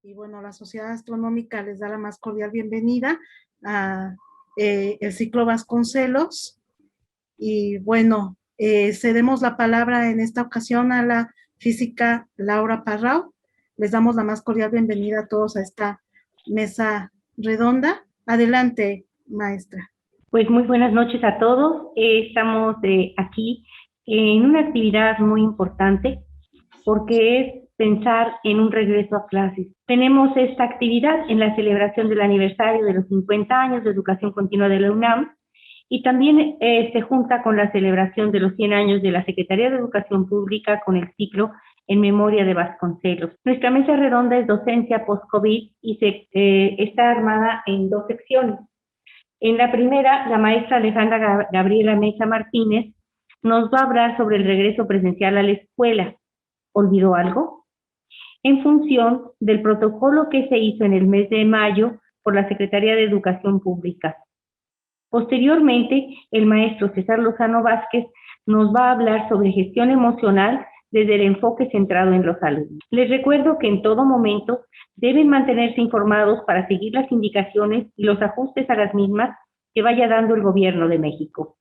Y bueno, la Sociedad Astronómica les da la más cordial bienvenida a el ciclo Vasconcelos. Y bueno, cedemos la palabra en esta ocasión a la física Laura Parrao. Les damos la más cordial bienvenida a todos a esta mesa redonda. Adelante, maestra. Pues muy buenas noches a todos. Estamos aquí en una actividad muy importante porque es pensar en un regreso a clases. Tenemos esta actividad en la celebración del aniversario de los 50 años de educación continua de la UNAM y también se junta con la celebración de los 100 años de la Secretaría de Educación Pública con el ciclo en memoria de Vasconcelos. Nuestra mesa redonda es docencia post-COVID y está armada en dos secciones. En la primera, la maestra Alejandra Gabriela Mesa Martínez nos va a hablar sobre el regreso presencial a la escuela. ¿Olvidó algo? En función del protocolo que se hizo en el mes de mayo por la Secretaría de Educación Pública. Posteriormente, el maestro César Lozano Vázquez nos va a hablar sobre gestión emocional desde el enfoque centrado en los alumnos. Les recuerdo que en todo momento deben mantenerse informados para seguir las indicaciones y los ajustes a las mismas que vaya dando el Gobierno de México.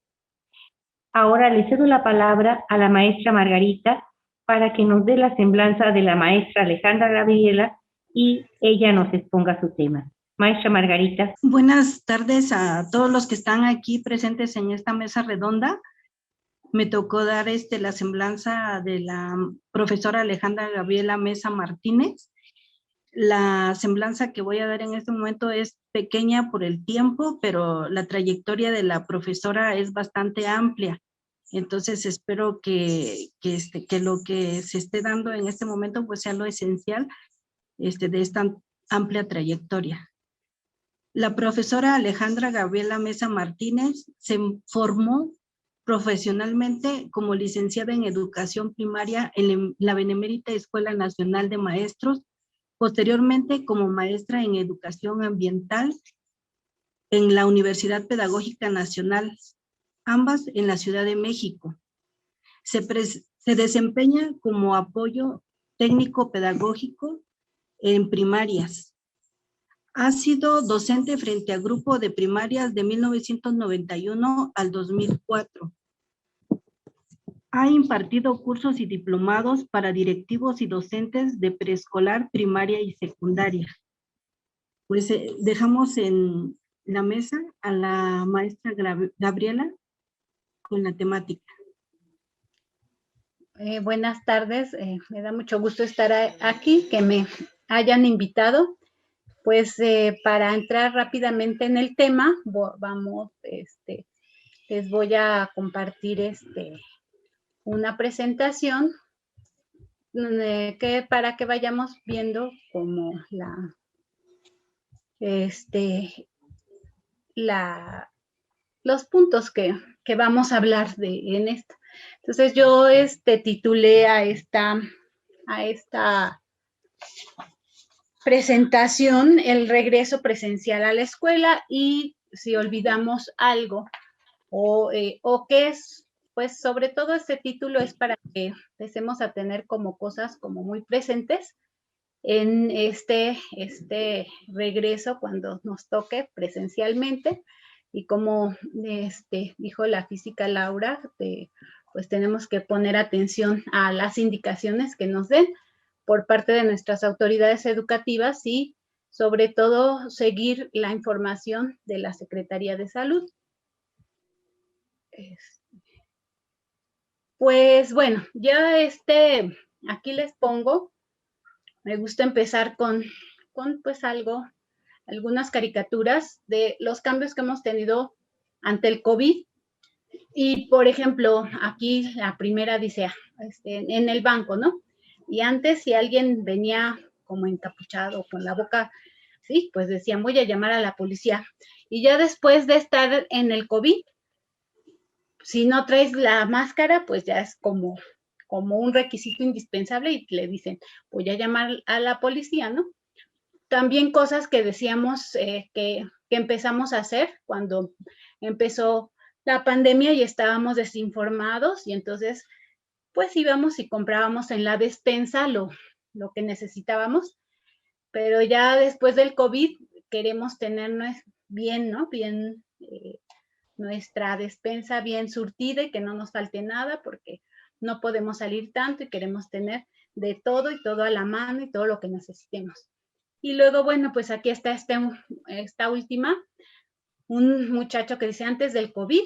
Ahora le cedo la palabra a la maestra Margarita para que nos dé la semblanza de la maestra Alejandra Gabriela y ella nos exponga su tema. Maestra Margarita. Buenas tardes a todos los que están aquí presentes en esta mesa redonda. Me tocó dar la semblanza de la profesora Alejandra Gabriela Mesa Martínez. La semblanza que voy a dar en este momento es pequeña por el tiempo, pero la trayectoria de la profesora es bastante amplia. Entonces espero que lo que se esté dando en este momento pues sea lo esencial de esta amplia trayectoria. La profesora Alejandra Gabriela Mesa Martínez se formó profesionalmente como licenciada en educación primaria en la Benemérita Escuela Nacional de Maestros, posteriormente como maestra en educación ambiental en la Universidad Pedagógica Nacional, ambas en la Ciudad de México. Se desempeña como apoyo técnico pedagógico en primarias. Ha sido docente frente a grupo de primarias de 1991 al 2004. Ha impartido cursos y diplomados para directivos y docentes de preescolar, primaria y secundaria. Pues dejamos en la mesa a la maestra Gabriela con la temática. Buenas tardes, me da mucho gusto estar aquí, que me hayan invitado. Pues para entrar rápidamente en el tema, les voy a compartir una presentación para que vayamos viendo como los puntos que vamos a hablar en esto. Entonces yo titulé a esta presentación el regreso presencial a la escuela y si olvidamos algo o qué es, pues sobre todo este título es para que empecemos a tener como cosas como muy presentes en este regreso cuando nos toque presencialmente y como dijo la física Laura, pues tenemos que poner atención a las indicaciones que nos den por parte de nuestras autoridades educativas y sobre todo seguir la información de la Secretaría de Salud. Pues bueno, ya aquí les pongo, me gusta empezar con pues algunas caricaturas de los cambios que hemos tenido ante el COVID. Y por ejemplo, aquí la primera dice, en el banco, ¿no? Y antes si alguien venía como encapuchado con la boca, sí, pues decían, voy a llamar a la policía. Y ya después de estar en el COVID, si no traes la máscara, pues ya es como un requisito indispensable y le dicen, voy a llamar a la policía, ¿no? También cosas que decíamos que empezamos a hacer cuando empezó la pandemia y estábamos desinformados y entonces pues íbamos y comprábamos en la despensa lo que necesitábamos pero ya después del COVID queremos tener bien, ¿no? Bien nuestra despensa bien surtida y que no nos falte nada porque no podemos salir tanto y queremos tener de todo y todo a la mano y todo lo que necesitemos. Y luego, bueno, pues aquí está esta última, un muchacho que dice antes del COVID,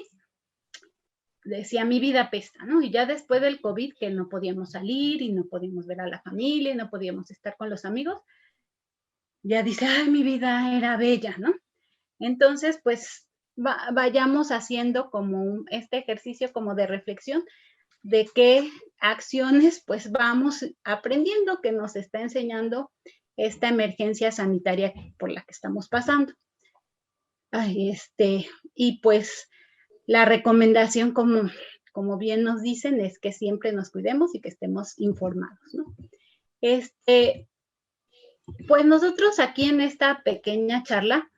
decía mi vida apesta, ¿no? Y ya después del COVID que no podíamos salir y no podíamos ver a la familia, no podíamos estar con los amigos, ya dice, ay, mi vida era bella, ¿no? Entonces, pues vayamos haciendo como este ejercicio como de reflexión de qué acciones pues vamos aprendiendo que nos está enseñando esta emergencia sanitaria por la que estamos pasando. Y pues la recomendación, como bien nos dicen, es que siempre nos cuidemos y que estemos informados, ¿no? Pues nosotros aquí en esta pequeña charla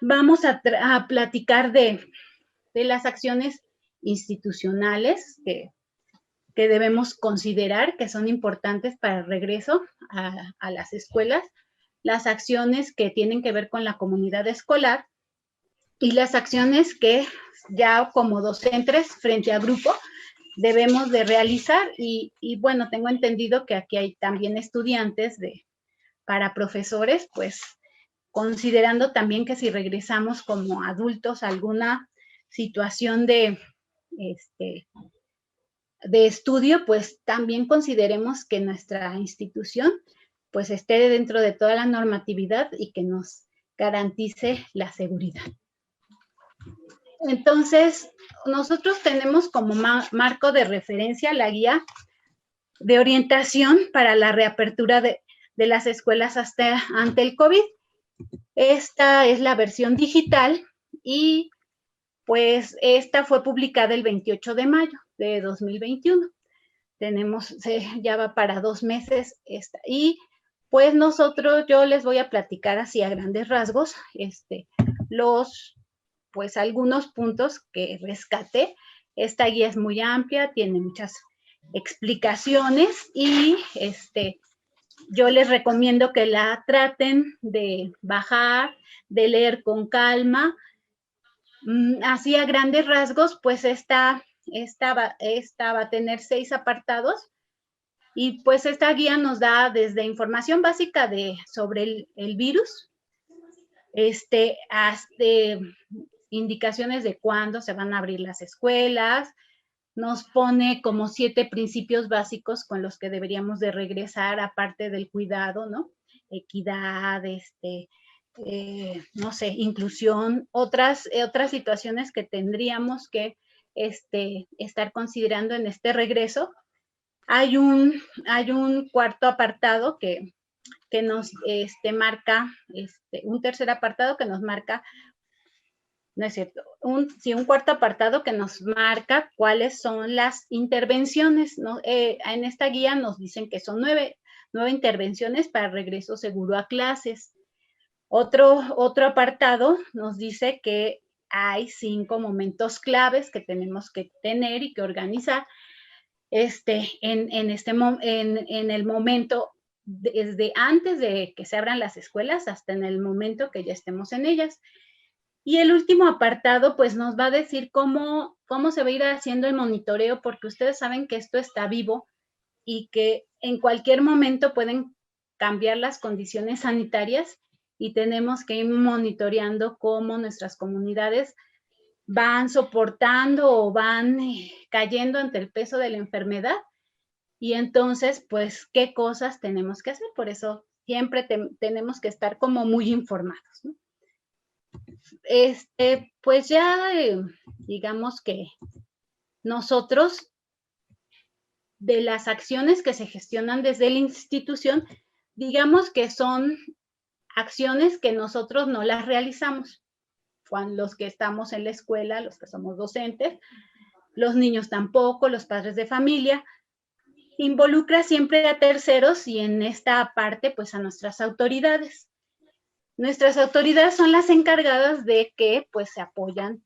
vamos a platicar de las acciones institucionales que debemos considerar que son importantes para el regreso a las escuelas, las acciones que tienen que ver con la comunidad escolar y las acciones que ya como docentes frente a grupo debemos de realizar y bueno, tengo entendido que aquí hay también estudiantes para profesores, pues considerando también que si regresamos como adultos a alguna situación de estudio, pues también consideremos que nuestra institución pues esté dentro de toda la normatividad y que nos garantice la seguridad. Entonces, nosotros tenemos como marco de referencia la guía de orientación para la reapertura de las escuelas ante el COVID. Esta es la versión digital y pues esta fue publicada el 28 de mayo de 2021. Ya va para 2 meses esta. Y pues yo les voy a platicar así a grandes rasgos, pues algunos puntos que rescaté. Esta guía es muy amplia, tiene muchas explicaciones y yo les recomiendo que la traten de bajar, de leer con calma. Así a grandes rasgos, pues esta va a tener 6 apartados y pues esta guía nos da desde información básica sobre el virus, hasta indicaciones de cuándo se van a abrir las escuelas, nos pone como 7 principios básicos con los que deberíamos de regresar, aparte del cuidado, ¿no? Equidad, no sé, inclusión, otras situaciones que tendríamos que estar considerando en este regreso. Hay un cuarto apartado que nos marca, un tercer apartado que nos marca, no es cierto, un cuarto apartado que nos marca cuáles son las intervenciones, ¿no? En esta guía nos dicen que son 9 intervenciones para regreso seguro a clases. Otro apartado nos dice que hay 5 momentos claves que tenemos que tener y que organizar en el momento desde antes de que se abran las escuelas hasta en el momento que ya estemos en ellas. Y el último apartado pues nos va a decir cómo se va a ir haciendo el monitoreo, porque ustedes saben que esto está vivo y que en cualquier momento pueden cambiar las condiciones sanitarias y tenemos que ir monitoreando cómo nuestras comunidades van soportando o van cayendo ante el peso de la enfermedad. Y entonces, pues, ¿qué cosas tenemos que hacer? Por eso siempre tenemos que estar como muy informados, ¿no? Pues ya, digamos que nosotros, de las acciones que se gestionan desde la institución, digamos que son acciones que nosotros no las realizamos. Los que estamos en la escuela, los que somos docentes, los niños tampoco, los padres de familia, involucra siempre a terceros y en esta parte pues a nuestras autoridades. Nuestras autoridades son las encargadas de que pues se apoyan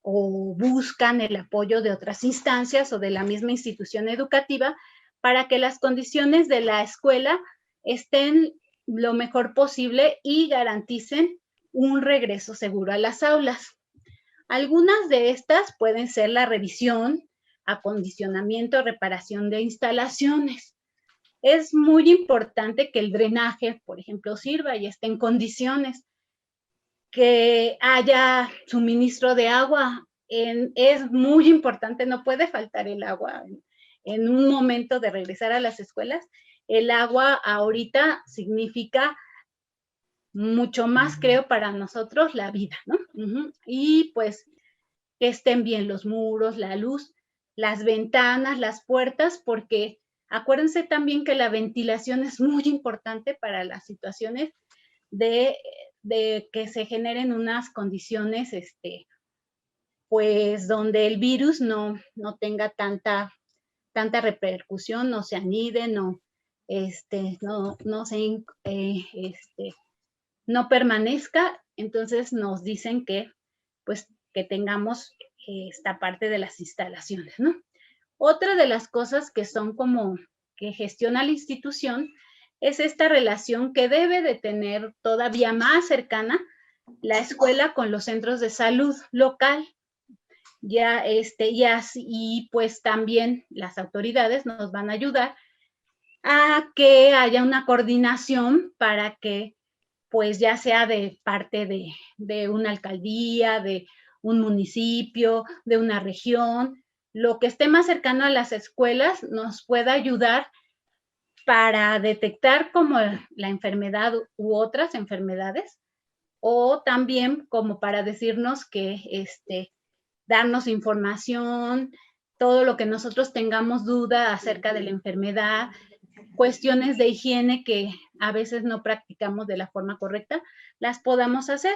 o buscan el apoyo de otras instancias o de la misma institución educativa para que las condiciones de la escuela estén lo mejor posible y garanticen un regreso seguro a las aulas. Algunas de estas pueden ser la revisión, acondicionamiento, reparación de instalaciones. Es muy importante que el drenaje, por ejemplo, sirva y esté en condiciones, que haya suministro de agua. Es muy importante, no puede faltar el agua en un momento de regresar a las escuelas. El agua ahorita significa mucho más, creo, para nosotros la vida, ¿no? Y pues que estén bien los muros, la luz, las ventanas, las puertas, porque acuérdense también que la ventilación es muy importante para las situaciones de que se generen unas condiciones, pues donde el virus no tenga tanta repercusión, no se anide, no permanezca. Entonces nos dicen que, pues, que tengamos esta parte de las instalaciones, ¿no? Otra de las cosas que son como que gestiona la institución es esta relación que debe de tener todavía más cercana la escuela con los centros de salud local. Y pues también las autoridades nos van a ayudar a que haya una coordinación para que, pues ya sea de parte de una alcaldía, de un municipio, de una región, lo que esté más cercano a las escuelas nos pueda ayudar para detectar como la enfermedad u otras enfermedades, o también como para decirnos que, darnos información, todo lo que nosotros tengamos duda acerca de la enfermedad, cuestiones de higiene que a veces no practicamos de la forma correcta, las podamos hacer.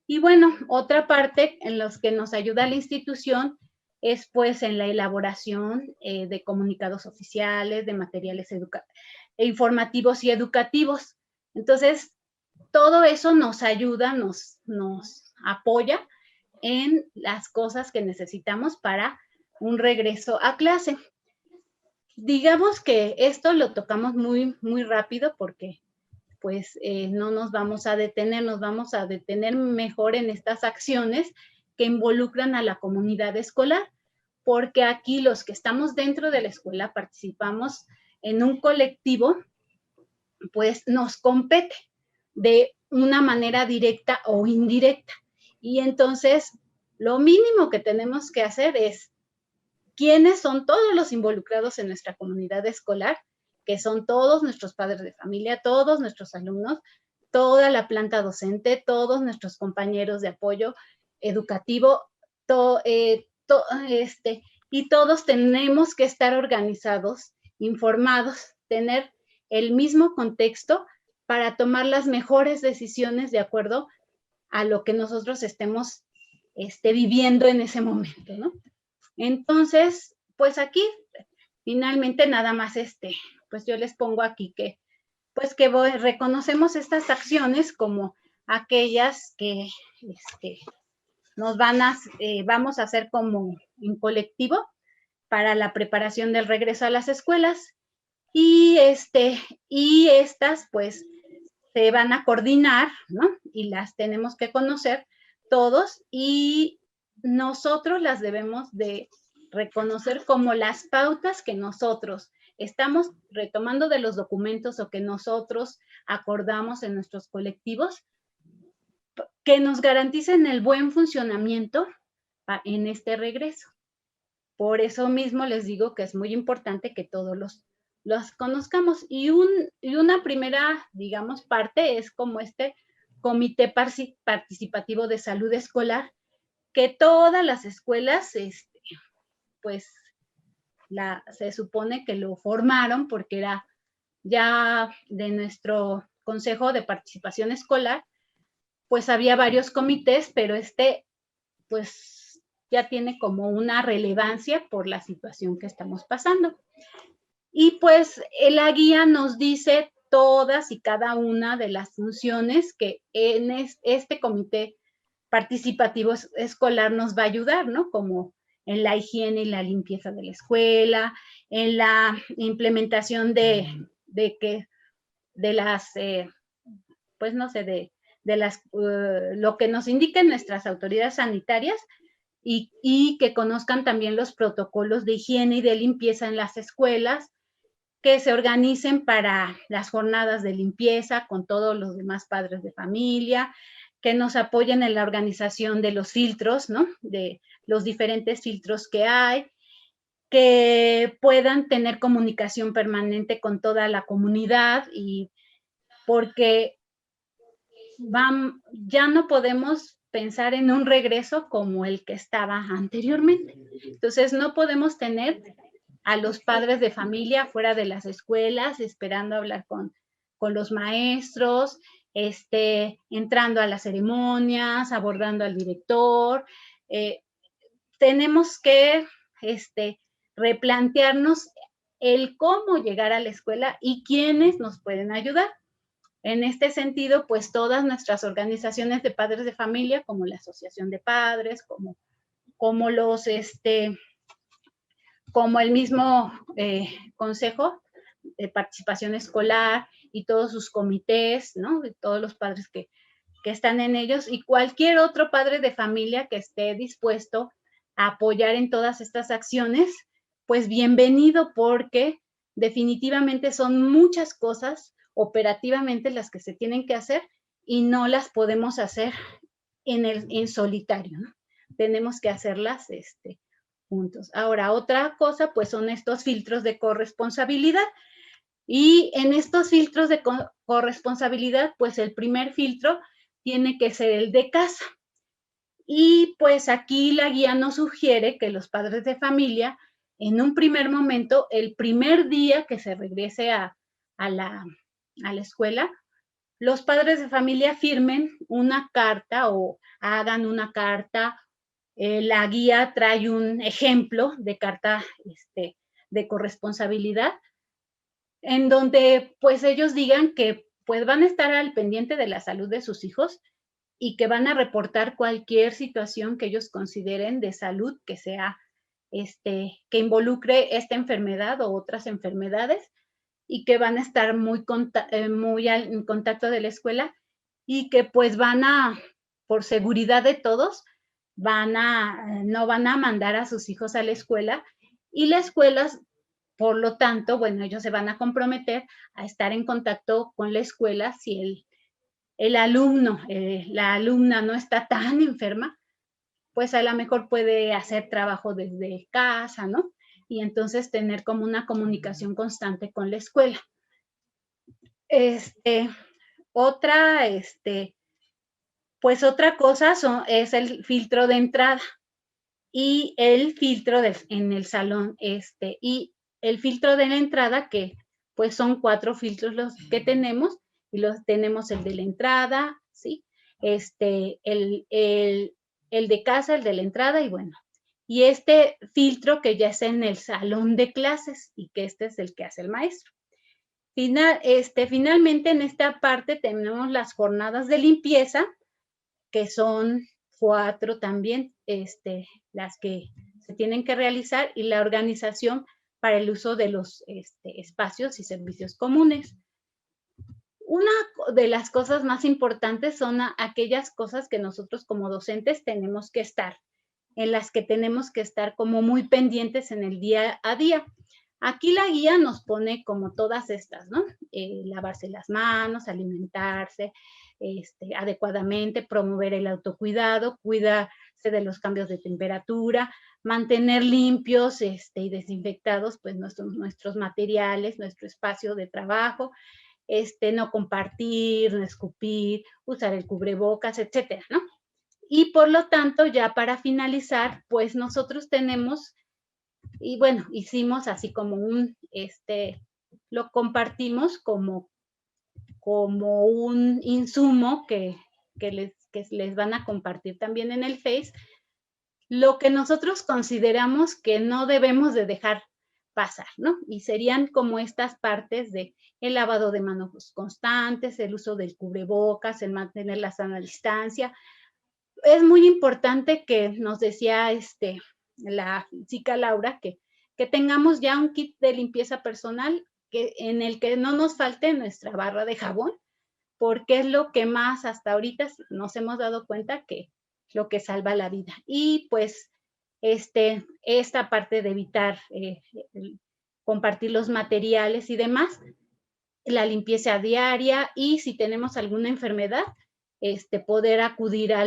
Y bueno, otra parte en los que nos ayuda la institución es pues en la elaboración de comunicados oficiales, de materiales informativos y educativos. Entonces, todo eso nos ayuda, nos apoya en las cosas que necesitamos para un regreso a clase. Digamos que esto lo tocamos muy, muy rápido porque pues no nos vamos a detener, nos vamos a detener mejor en estas acciones que involucran a la comunidad escolar, porque aquí los que estamos dentro de la escuela participamos en un colectivo, pues nos compete de una manera directa o indirecta. Y entonces, lo mínimo que tenemos que hacer es quiénes son todos los involucrados en nuestra comunidad escolar, que son todos nuestros padres de familia, todos nuestros alumnos, toda la planta docente, todos nuestros compañeros de apoyo educativo, y todos tenemos que estar organizados, informados, tener el mismo contexto para tomar las mejores decisiones de acuerdo a lo que nosotros estemos viviendo en ese momento, ¿no? Entonces, pues aquí, finalmente nada más pues yo les pongo aquí que, pues que reconocemos estas acciones como aquellas que nos vamos a hacer como en colectivo para la preparación del regreso a las escuelas y estas pues se van a coordinar, ¿no? Y las tenemos que conocer todos y nosotros las debemos de reconocer como las pautas que nosotros estamos retomando de los documentos o que nosotros acordamos en nuestros colectivos que nos garanticen el buen funcionamiento en este regreso. Por eso mismo les digo que es muy importante que todos los conozcamos. Y una primera, digamos, parte es como comité participativo de salud escolar, que todas las escuelas, pues, se supone que lo formaron porque era ya de nuestro Consejo de Participación Escolar, pues había varios comités, pero pues, ya tiene como una relevancia por la situación que estamos pasando. Y pues la guía nos dice todas y cada una de las funciones que en este comité participativo escolar nos va a ayudar, ¿no? Como en la higiene y la limpieza de la escuela, en la implementación de que las, pues no sé, de las, lo que nos indiquen nuestras autoridades sanitarias y que conozcan también los protocolos de higiene y de limpieza en las escuelas, que se organicen para las jornadas de limpieza con todos los demás padres de familia, que nos apoyen en la organización de los filtros, ¿no? De los diferentes filtros que hay, que puedan tener comunicación permanente con toda la comunidad, y porque ya no podemos pensar en un regreso como el que estaba anteriormente. Entonces, no podemos tener a los padres de familia fuera de las escuelas esperando hablar con los maestros, entrando a las ceremonias, abordando al director. Tenemos que replantearnos el cómo llegar a la escuela y quiénes nos pueden ayudar. En este sentido, pues todas nuestras organizaciones de padres de familia, como la Asociación de Padres, como los, como el mismo Consejo de Participación Escolar y todos sus comités, ¿no? De todos los padres que están en ellos, y cualquier otro padre de familia que esté dispuesto a apoyar en todas estas acciones, pues bienvenido, porque definitivamente son muchas cosas operativamente las que se tienen que hacer y no las podemos hacer en solitario, ¿no? Tenemos que hacerlas juntos. Ahora, otra cosa, pues son estos filtros de corresponsabilidad. Y en estos filtros de corresponsabilidad, pues el primer filtro tiene que ser el de casa. Y pues aquí la guía nos sugiere que los padres de familia, en un primer momento, el primer día que se regrese a la escuela, los padres de familia firmen una carta o hagan una carta. La guía trae un ejemplo de carta de corresponsabilidad, en donde pues ellos digan que pues van a estar al pendiente de la salud de sus hijos y que van a reportar cualquier situación que ellos consideren de salud que sea, que involucre esta enfermedad o otras enfermedades, y que van a estar muy en contacto de la escuela, y que pues van a, por seguridad de todos, no van a mandar a sus hijos a la escuela, y las escuelas, por lo tanto, bueno, ellos se van a comprometer a estar en contacto con la escuela si el alumno, la alumna no está tan enferma, pues a lo mejor puede hacer trabajo desde casa, ¿no? Y entonces tener como una comunicación constante con la escuela. Otra, pues otra cosa es el filtro de entrada y el filtro en el salón, y el filtro de la entrada, que pues son 4 filtros los que tenemos, y tenemos el de la entrada, ¿sí? El de casa, el de la entrada, y bueno, y este filtro que ya es en el salón de clases, y que es el que hace el maestro. Finalmente, en esta parte tenemos las jornadas de limpieza, que son 4 también, las que se tienen que realizar, y la organización para el uso de los espacios y servicios comunes. Una de las cosas más importantes son aquellas cosas que nosotros como docentes tenemos que estar, en las que tenemos que estar como muy pendientes en el día a día. Aquí la guía nos pone como todas estas, ¿no? Lavarse las manos, alimentarse adecuadamente, promover el autocuidado, cuidarse de los cambios de temperatura, mantener limpios y desinfectados pues nuestros materiales, nuestro espacio de trabajo, no compartir, no escupir, usar el cubrebocas, etcétera, ¿no? Y por lo tanto, ya para finalizar, pues nosotros tenemos, y bueno, hicimos así como lo compartimos como un insumo que les van a compartir también en el Face, lo que nosotros consideramos que no debemos de dejar pasar, ¿no? Y serían como estas partes de el lavado de manos constantes, el uso del cubrebocas, el mantener la sana distancia. Es muy importante, que nos decía la chica Laura, que tengamos ya un kit de limpieza personal en el que no nos falte nuestra barra de jabón, porque es lo que más hasta ahorita nos hemos dado cuenta que es lo que salva la vida. Y pues esta parte de evitar compartir los materiales y demás, la limpieza diaria, y si tenemos alguna enfermedad, poder acudir a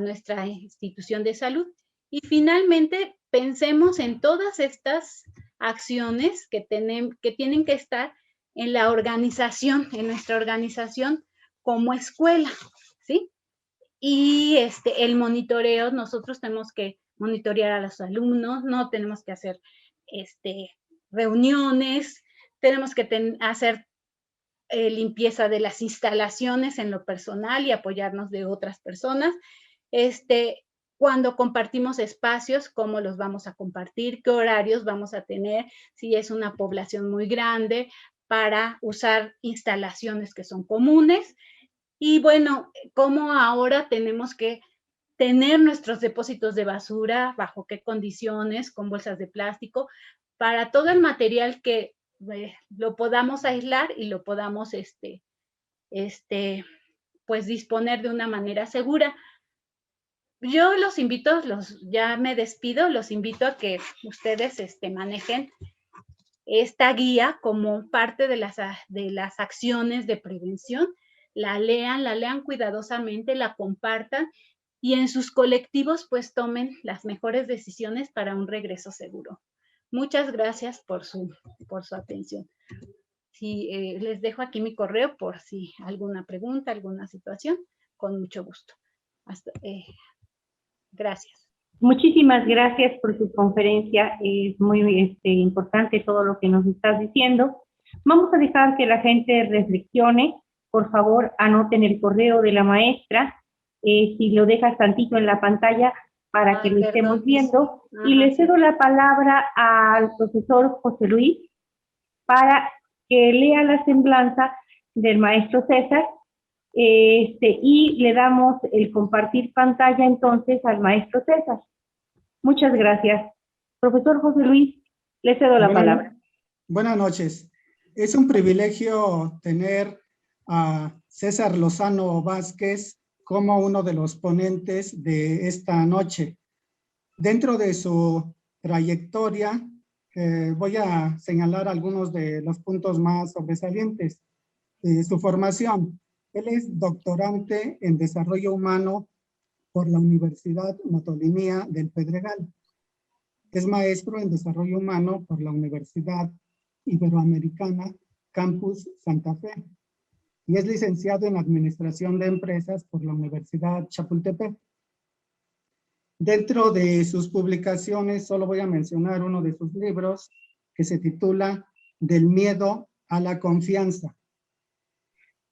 nuestra institución de salud. Y finalmente, pensemos en todas estas acciones que tienen que estar en la organización, en nuestra organización como escuela, ¿sí? Y el monitoreo, nosotros tenemos que monitorear a los alumnos, no tenemos que hacer reuniones, tenemos que hacer limpieza de las instalaciones en lo personal y apoyarnos de otras personas. Cuando compartimos espacios, cómo los vamos a compartir, qué horarios vamos a tener, si es una población muy grande, para usar instalaciones que son comunes. Y bueno, cómo ahora tenemos que tener nuestros depósitos de basura, bajo qué condiciones, con bolsas de plástico, para todo el material que lo podamos aislar y lo podamos pues disponer de una manera segura. Yo los invito, ya me despido, los invito a que ustedes manejen esta guía como parte de las acciones de prevención, la lean cuidadosamente, la compartan y en sus colectivos pues tomen las mejores decisiones para un regreso seguro. Muchas gracias por su atención. Sí, les dejo aquí mi correo por si alguna pregunta, alguna situación, con mucho gusto. Gracias. Muchísimas gracias por tu conferencia, es muy importante todo lo que nos estás diciendo. Vamos a dejar que la gente reflexione. Por favor, anoten el correo de la maestra, si lo dejas tantito en la pantalla para que lo estemos viendo. Ajá, y le cedo la palabra al profesor José Luis para que lea la semblanza del maestro César, y le damos el compartir pantalla entonces al maestro César. Muchas gracias. Profesor José Luis, le cedo la palabra. Buenas noches. Es un privilegio tener a César Lozano Vázquez como uno de los ponentes de esta noche. Dentro de su trayectoria, voy a señalar algunos de los puntos más sobresalientes. Su formación. Él es doctorante en Desarrollo Humano por la Universidad Motolinía del Pedregal. Es maestro en Desarrollo Humano por la Universidad Iberoamericana Campus Santa Fe. Y es licenciado en Administración de Empresas por la Universidad Chapultepec. Dentro de sus publicaciones, solo voy a mencionar uno de sus libros que se titula Del miedo a la confianza.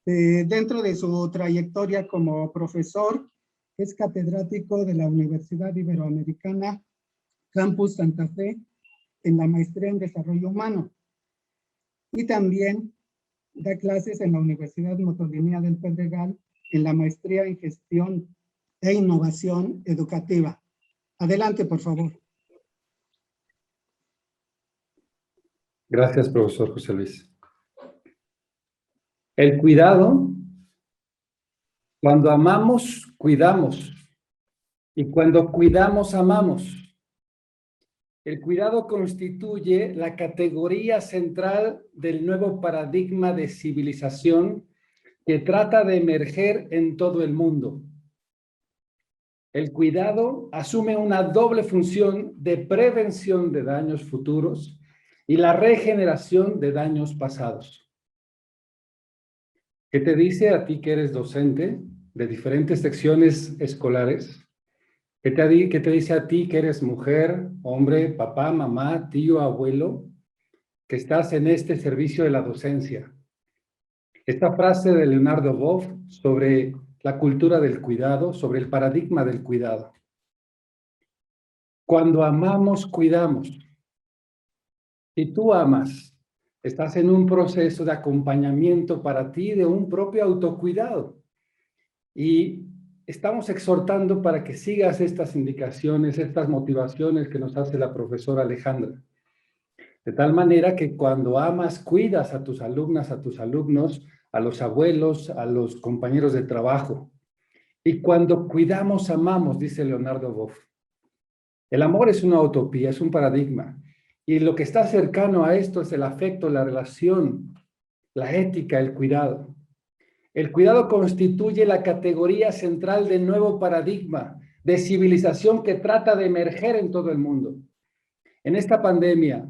Dentro de su trayectoria como profesor, es catedrático de la Universidad Iberoamericana Campus Santa Fe en la maestría en Desarrollo Humano. Y también da clases en la Universidad Motolinía del Pedregal en la maestría en Gestión e Innovación Educativa. Adelante, por favor. Gracias, profesor José Luis. El cuidado, cuando amamos, cuidamos. Y cuando cuidamos, amamos. El cuidado constituye la categoría central del nuevo paradigma de civilización que trata de emerger en todo el mundo. El cuidado asume una doble función de prevención de daños futuros y la regeneración de daños pasados. ¿Qué te dice a ti que eres docente de diferentes secciones escolares? ¿Qué te dice a ti que eres mujer, hombre, papá, mamá, tío, abuelo, que estás en este servicio de la docencia? Esta frase de Leonardo Boff sobre la cultura del cuidado, sobre el paradigma del cuidado. Cuando amamos, cuidamos. Si tú amas, estás en un proceso de acompañamiento para ti de un propio autocuidado. Y estamos exhortando para que sigas estas indicaciones, estas motivaciones que nos hace la profesora Alejandra. De tal manera que cuando amas, cuidas a tus alumnas, a tus alumnos, a los abuelos, a los compañeros de trabajo. Y cuando cuidamos, amamos, dice Leonardo Boff. El amor es una utopía, es un paradigma. Y lo que está cercano a esto es el afecto, la relación, la ética, el cuidado. El cuidado constituye la categoría central del nuevo paradigma de civilización que trata de emerger en todo el mundo. En esta pandemia,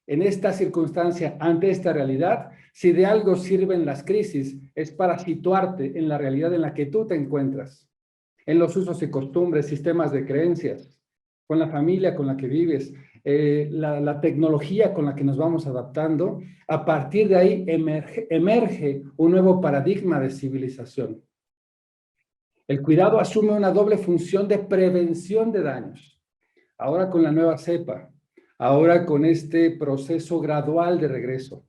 en esta circunstancia, ante esta realidad, si de algo sirven las crisis, es para situarte en la realidad en la que tú te encuentras, en los usos y costumbres, sistemas de creencias, con la familia con la que vives, la tecnología con la que nos vamos adaptando. A partir de ahí emerge un nuevo paradigma de civilización. El cuidado asume una doble función de prevención de daños. Ahora con la nueva cepa, ahora con este proceso gradual de regreso,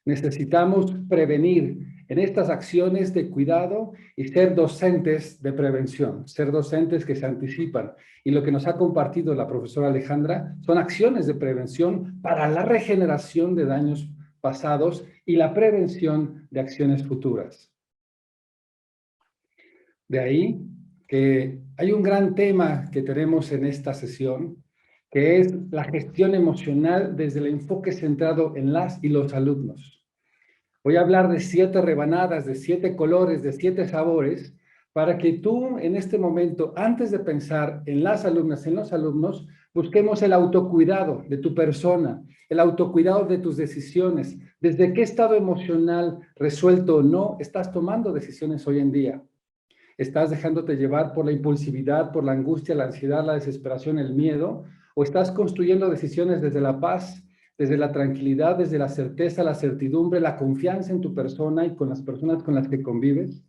necesitamos prevenir en estas acciones de cuidado y ser docentes de prevención, ser docentes que se anticipan. Y lo que nos ha compartido la profesora Alejandra son acciones de prevención para la regeneración de daños pasados y la prevención de acciones futuras. De ahí que hay un gran tema que tenemos en esta sesión, que es la gestión emocional desde el enfoque centrado en las y los alumnos. Voy a hablar de 7 rebanadas, de 7 colores, de 7 sabores, para que tú en este momento, antes de pensar en las alumnas, en los alumnos, busquemos el autocuidado de tu persona, el autocuidado de tus decisiones. ¿Desde qué estado emocional, resuelto o no, estás tomando decisiones hoy en día? ¿Estás dejándote llevar por la impulsividad, por la angustia, la ansiedad, la desesperación, el miedo? ¿O estás construyendo decisiones desde la paz, desde la tranquilidad, desde la certeza, la certidumbre, la confianza en tu persona y con las personas con las que convives?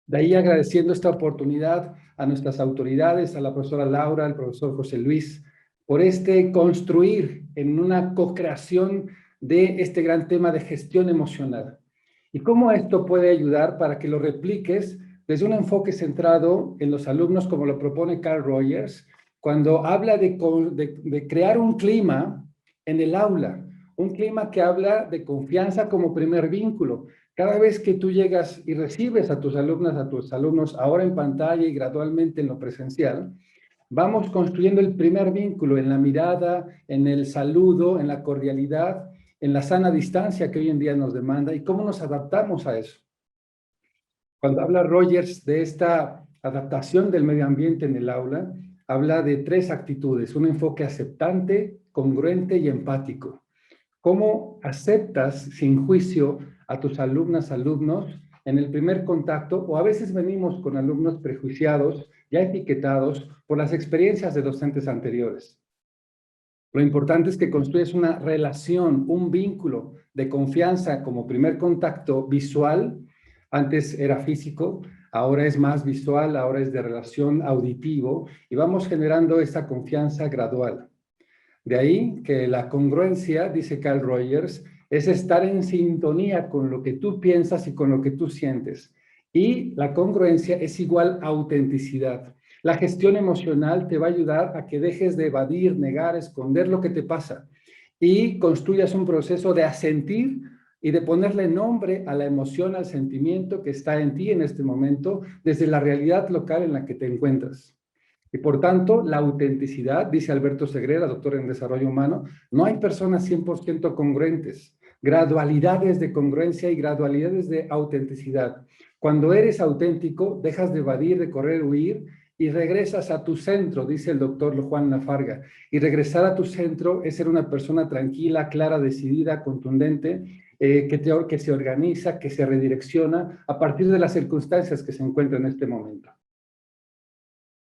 De ahí agradeciendo esta oportunidad a nuestras autoridades, a la profesora Laura, al profesor José Luis, por construir en una co-creación de este gran tema de gestión emocional. Y cómo esto puede ayudar para que lo repliques desde un enfoque centrado en los alumnos, como lo propone Carl Rogers, cuando habla de crear un clima en el aula, un clima que habla de confianza como primer vínculo. Cada vez que tú llegas y recibes a tus alumnas, a tus alumnos, ahora en pantalla y gradualmente en lo presencial, vamos construyendo el primer vínculo en la mirada, en el saludo, en la cordialidad, en la sana distancia que hoy en día nos demanda y cómo nos adaptamos a eso. Cuando habla Rogers de esta adaptación del medio ambiente en el aula, habla de 3 actitudes: un enfoque aceptante, congruente y empático. ¿Cómo aceptas sin juicio a tus alumnas, alumnos en el primer contacto? O a veces venimos con alumnos prejuiciados, ya etiquetados por las experiencias de docentes anteriores. Lo importante es que construyes una relación, un vínculo de confianza como primer contacto visual. Antes era físico, ahora es más visual, ahora es de relación auditivo y vamos generando esa confianza gradual. De ahí que la congruencia, dice Carl Rogers, es estar en sintonía con lo que tú piensas y con lo que tú sientes. Y la congruencia es igual a autenticidad. La gestión emocional te va a ayudar a que dejes de evadir, negar, esconder lo que te pasa y construyas un proceso de asentir y de ponerle nombre a la emoción, al sentimiento que está en ti en este momento, desde la realidad local en la que te encuentras. Y por tanto, la autenticidad, dice Alberto Segrera, doctor en desarrollo humano, no hay personas 100% congruentes, gradualidades de congruencia y gradualidades de autenticidad. Cuando eres auténtico, dejas de evadir, de correr, huir y regresas a tu centro, dice el doctor Juan Lafarga. Y regresar a tu centro es ser una persona tranquila, clara, decidida, contundente, que se organiza, que se redirecciona a partir de las circunstancias que se encuentran en este momento.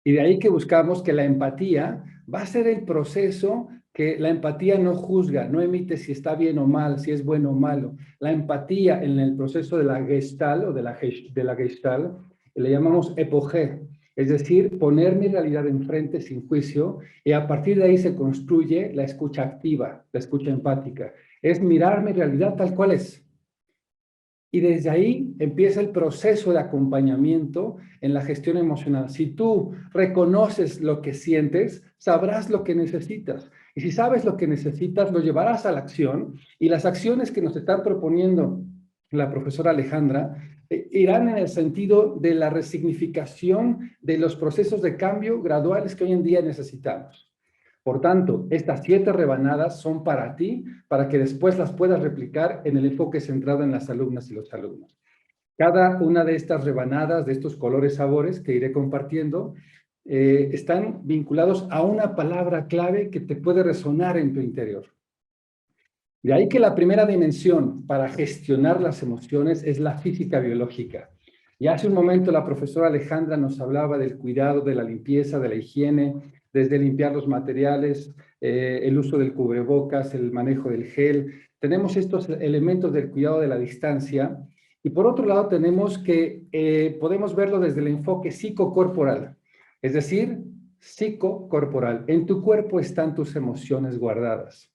Y de ahí que buscamos que la empatía va a ser el proceso que la empatía no juzga, no emite si está bien o mal, si es bueno o malo. La empatía en el proceso de la Gestalt o de la Gestalt le llamamos epogé, es decir, poner mi realidad enfrente sin juicio y a partir de ahí se construye la escucha activa, la escucha empática. Es mirar mi realidad tal cual es. Y desde ahí empieza el proceso de acompañamiento en la gestión emocional. Si tú reconoces lo que sientes, sabrás lo que necesitas. Y si sabes lo que necesitas, lo llevarás a la acción, y las acciones que nos están proponiendo la profesora Alejandra irán en el sentido de la resignificación de los procesos de cambio graduales que hoy en día necesitamos. Por tanto, estas 7 rebanadas son para ti, para que después las puedas replicar en el enfoque centrado en las alumnas y los alumnos. Cada una de estas rebanadas, de estos colores sabores que iré compartiendo, están vinculados a una palabra clave que te puede resonar en tu interior. De ahí que la primera dimensión para gestionar las emociones es la física biológica. Y hace un momento la profesora Alejandra nos hablaba del cuidado, de la limpieza, de la higiene, desde limpiar los materiales, el uso del cubrebocas, el manejo del gel. Tenemos estos elementos del cuidado de la distancia. Y por otro lado tenemos que podemos verlo desde el enfoque psicocorporal, es decir, psicocorporal. En tu cuerpo están tus emociones guardadas,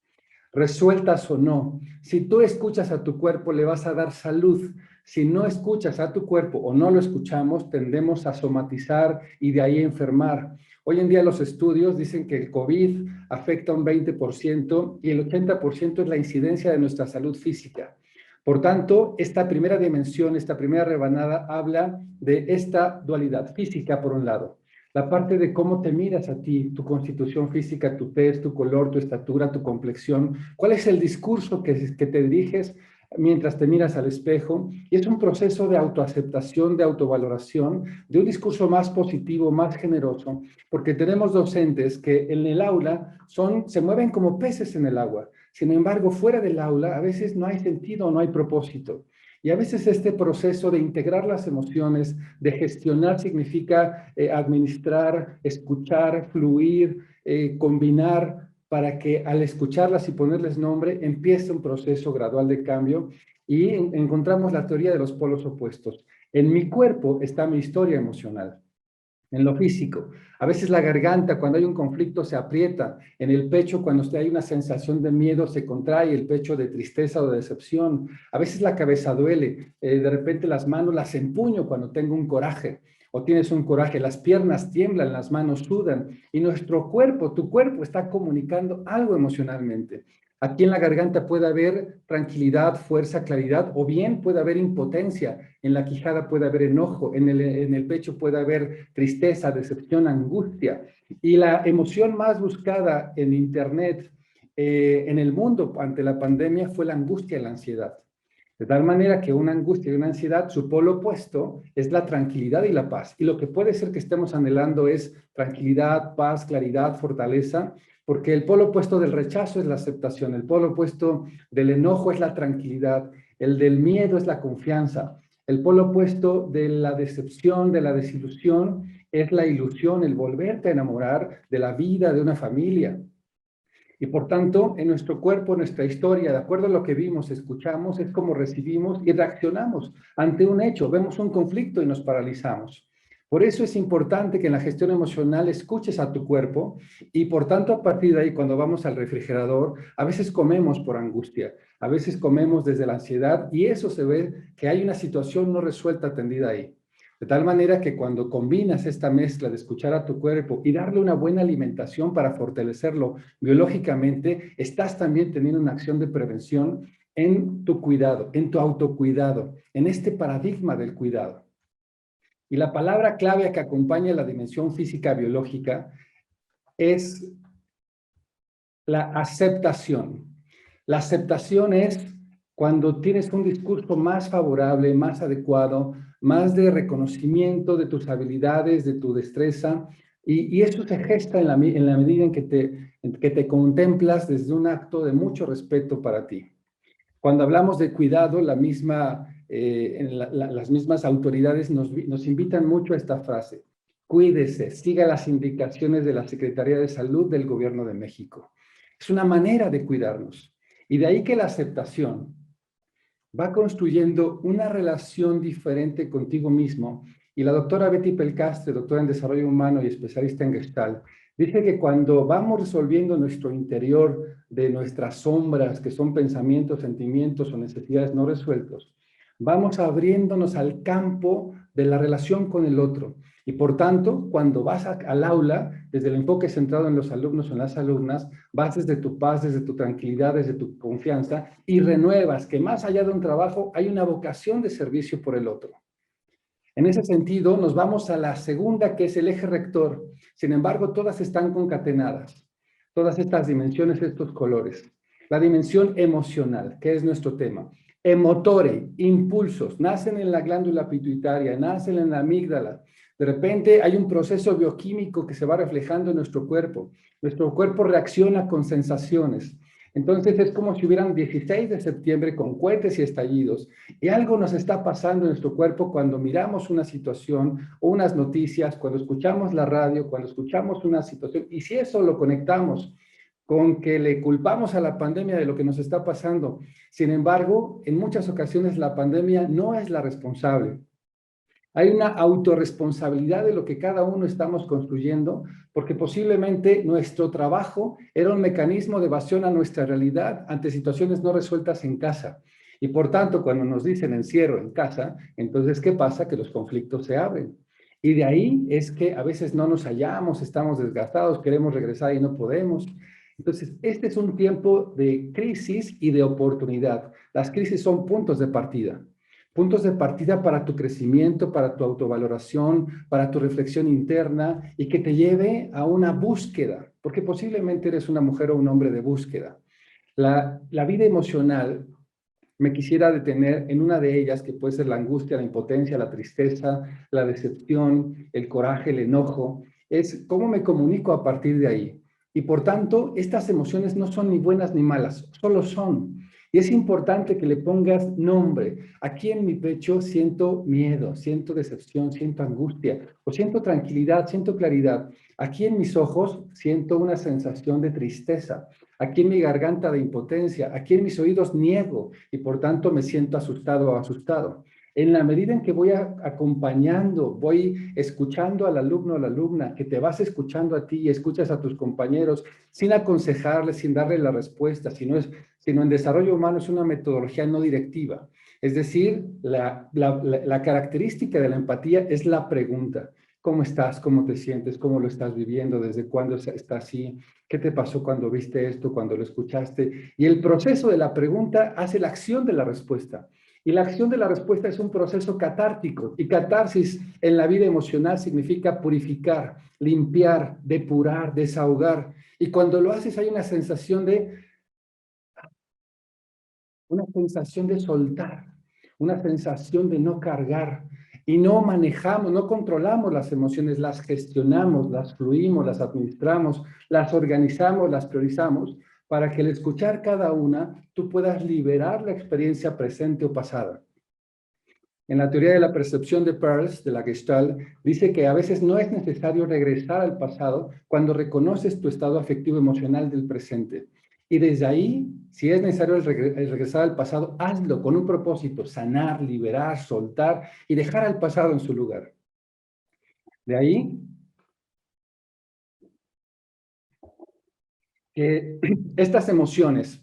resueltas o no. Si tú escuchas a tu cuerpo, le vas a dar salud. Si no escuchas a tu cuerpo o no lo escuchamos, tendemos a somatizar y de ahí a enfermar. Hoy en día los estudios dicen que el COVID afecta un 20% y el 80% es la incidencia de nuestra salud física. Por tanto, esta primera dimensión, esta primera rebanada, habla de esta dualidad física, por un lado. La parte de cómo te miras a ti, tu constitución física, tu tez, tu color, tu estatura, tu complexión. ¿Cuál es el discurso que te diriges mientras te miras al espejo? Y es un proceso de autoaceptación, de autovaloración, de un discurso más positivo, más generoso, porque tenemos docentes que en el aula se mueven como peces en el agua. Sin embargo, fuera del aula a veces no hay sentido, no hay propósito. Y a veces este proceso de integrar las emociones, de gestionar, significa administrar, escuchar, fluir, combinar, para que al escucharlas y ponerles nombre, empiece un proceso gradual de cambio y encontramos la teoría de los polos opuestos. En mi cuerpo está mi historia emocional. En lo físico, a veces la garganta cuando hay un conflicto se aprieta, en el pecho cuando hay una sensación de miedo se contrae, el pecho de tristeza o de decepción, a veces la cabeza duele, de repente las manos las empuño cuando tengo un coraje o tienes un coraje, las piernas tiemblan, las manos sudan y nuestro cuerpo, tu cuerpo está comunicando algo emocionalmente. Aquí en la garganta puede haber tranquilidad, fuerza, claridad, o bien puede haber impotencia. En la quijada puede haber enojo, en el pecho puede haber tristeza, decepción, angustia. Y la emoción más buscada en Internet, en el mundo ante la pandemia, fue la angustia y la ansiedad. De tal manera que una angustia y una ansiedad, su polo opuesto es la tranquilidad y la paz. Y lo que puede ser que estemos anhelando es tranquilidad, paz, claridad, fortaleza, porque el polo opuesto del rechazo es la aceptación, el polo opuesto del enojo es la tranquilidad, el del miedo es la confianza, el polo opuesto de la decepción, de la desilusión, es la ilusión, el volverte a enamorar de la vida, de una familia. Y por tanto, en nuestro cuerpo, nuestra historia, de acuerdo a lo que vimos, escuchamos, es como recibimos y reaccionamos ante un hecho. Vemos un conflicto y nos paralizamos. Por eso es importante que en la gestión emocional escuches a tu cuerpo y por tanto a partir de ahí cuando vamos al refrigerador, a veces comemos por angustia, a veces comemos desde la ansiedad y eso se ve que hay una situación no resuelta atendida ahí. De tal manera que cuando combinas esta mezcla de escuchar a tu cuerpo y darle una buena alimentación para fortalecerlo biológicamente, estás también teniendo una acción de prevención en tu cuidado, en tu autocuidado, en este paradigma del cuidado. Y la palabra clave que acompaña la dimensión física biológica es la aceptación. La aceptación es cuando tienes un discurso más favorable, más adecuado, más de reconocimiento de tus habilidades, de tu destreza, y eso se gesta en la medida en que te contemplas desde un acto de mucho respeto para ti. Cuando hablamos de cuidado, las mismas autoridades nos invitan mucho a esta frase. Cuídese, siga las indicaciones de la Secretaría de Salud del Gobierno de México. Es una manera de cuidarnos. Y de ahí que la aceptación va construyendo una relación diferente contigo mismo. Y la doctora Betty Pelcastre, doctora en Desarrollo Humano y especialista en Gestalt, dice que cuando vamos resolviendo nuestro interior de nuestras sombras, que son pensamientos, sentimientos o necesidades no resueltos, vamos abriéndonos al campo de la relación con el otro. Y por tanto, cuando vas al aula, desde el enfoque centrado en los alumnos o en las alumnas, vas desde tu paz, desde tu tranquilidad, desde tu confianza y renuevas que más allá de un trabajo hay una vocación de servicio por el otro. En ese sentido, nos vamos a la segunda, que es el eje rector. Sin embargo, todas están concatenadas. Todas estas dimensiones, estos colores. La dimensión emocional, que es nuestro tema. Emotore, impulsos, nacen en la glándula pituitaria, nacen en la amígdala. De repente hay un proceso bioquímico que se va reflejando en nuestro cuerpo. Nuestro cuerpo reacciona con sensaciones. Entonces es como si hubieran 16 de septiembre con cohetes y estallidos. Y algo nos está pasando en nuestro cuerpo cuando miramos una situación o unas noticias, cuando escuchamos la radio, cuando escuchamos una situación. Y si eso lo conectamos con que le culpamos a la pandemia de lo que nos está pasando. Sin embargo, en muchas ocasiones la pandemia no es la responsable. Hay una autorresponsabilidad de lo que cada uno estamos construyendo, porque posiblemente nuestro trabajo era un mecanismo de evasión a nuestra realidad ante situaciones no resueltas en casa. Y por tanto, cuando nos dicen encierro en casa, entonces, ¿qué pasa? Que los conflictos se abren. Y de ahí es que a veces no nos hallamos, estamos desgastados, queremos regresar y no podemos. Entonces, este es un tiempo de crisis y de oportunidad. Las crisis son puntos de partida. Puntos de partida para tu crecimiento, para tu autovaloración, para tu reflexión interna y que te lleve a una búsqueda, porque posiblemente eres una mujer o un hombre de búsqueda. La vida emocional, me quisiera detener en una de ellas, que puede ser la angustia, la impotencia, la tristeza, la decepción, el coraje, el enojo, es cómo me comunico a partir de ahí. Y por tanto, estas emociones no son ni buenas ni malas, solo son. Y es importante que le pongas nombre. Aquí en mi pecho siento miedo, siento decepción, siento angustia, o siento tranquilidad, siento claridad. Aquí en mis ojos siento una sensación de tristeza. Aquí en mi garganta de impotencia. Aquí en mis oídos niego y por tanto me siento asustado o asustado. En la medida en que voy acompañando, voy escuchando al alumno o a la alumna, que te vas escuchando a ti y escuchas a tus compañeros, sin aconsejarles, sin darle la respuesta, sino en desarrollo humano es una metodología no directiva. Es decir, la característica de la empatía es la pregunta. ¿Cómo estás? ¿Cómo te sientes? ¿Cómo lo estás viviendo? ¿Desde cuándo está así? ¿Qué te pasó cuando viste esto, cuando lo escuchaste? Y el proceso de la pregunta hace la acción de la respuesta. Y la acción de la respuesta es un proceso catártico. Y catarsis en la vida emocional significa purificar, limpiar, depurar, desahogar. Y cuando lo haces hay una sensación de soltar, una sensación de no cargar. Y no manejamos, no controlamos las emociones, las gestionamos, las fluimos, las administramos, las organizamos, las priorizamos, para que al escuchar cada una, tú puedas liberar la experiencia presente o pasada. En la teoría de la percepción de Peirce, de la Gestalt, dice que a veces no es necesario regresar al pasado cuando reconoces tu estado afectivo emocional del presente. Y desde ahí, si es necesario el regresar al pasado, hazlo con un propósito: sanar, liberar, soltar y dejar al pasado en su lugar. De ahí que estas emociones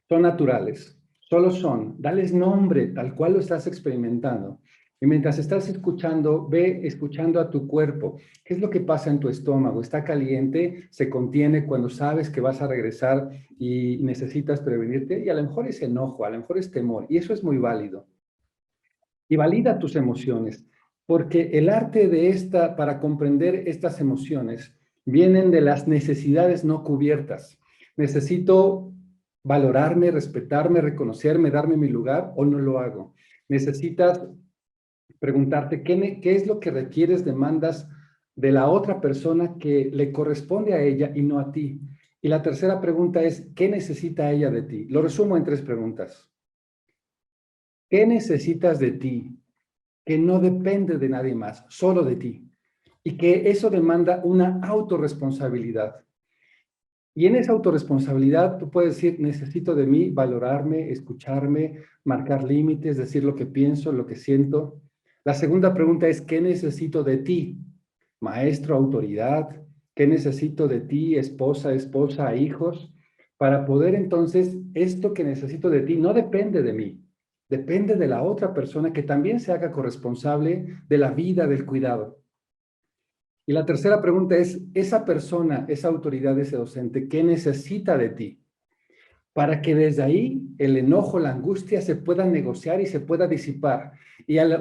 son naturales, solo son, dales nombre tal cual lo estás experimentando. Y mientras estás escuchando, ve escuchando a tu cuerpo. ¿Qué es lo que pasa en tu estómago? ¿Está caliente? ¿Se contiene cuando sabes que vas a regresar y necesitas prevenirte? Y a lo mejor es enojo, a lo mejor es temor, y eso es muy válido. Y valida tus emociones, porque el arte para comprender estas emociones, vienen de las necesidades no cubiertas. Necesito valorarme, respetarme, reconocerme, darme mi lugar, o no lo hago. Necesitas preguntarte qué es lo que requieres, demandas de la otra persona que le corresponde a ella y no a ti. Y la tercera pregunta es, ¿qué necesita ella de ti? Lo resumo en 3 preguntas. ¿Qué necesitas de ti que no depende de nadie más, solo de ti? Y que eso demanda una autorresponsabilidad. Y en esa autorresponsabilidad tú puedes decir, necesito de mí valorarme, escucharme, marcar límites, decir lo que pienso, lo que siento. La segunda pregunta es, ¿qué necesito de ti? Maestro, autoridad, ¿qué necesito de ti, esposa, hijos? Para poder entonces, esto que necesito de ti no depende de mí, depende de la otra persona que también se haga corresponsable de la vida, del cuidado. Y la tercera pregunta es, esa persona, esa autoridad, ese docente, ¿qué necesita de ti? Para que desde ahí el enojo, la angustia se pueda negociar y se pueda disipar.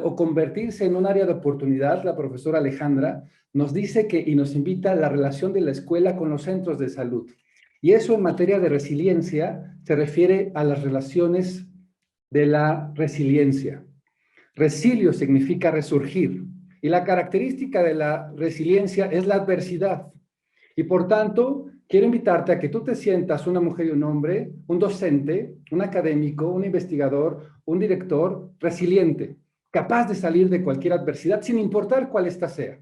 O convertirse en un área de oportunidad, la profesora Alejandra nos dice que, y nos invita a la relación de la escuela con los centros de salud. Y eso en materia de resiliencia se refiere a las relaciones de la resiliencia. Resilio significa resurgir. Y la característica de la resiliencia es la adversidad. Y por tanto, quiero invitarte a que tú te sientas una mujer y un hombre, un docente, un académico, un investigador, un director resiliente, capaz de salir de cualquier adversidad sin importar cuál ésta sea.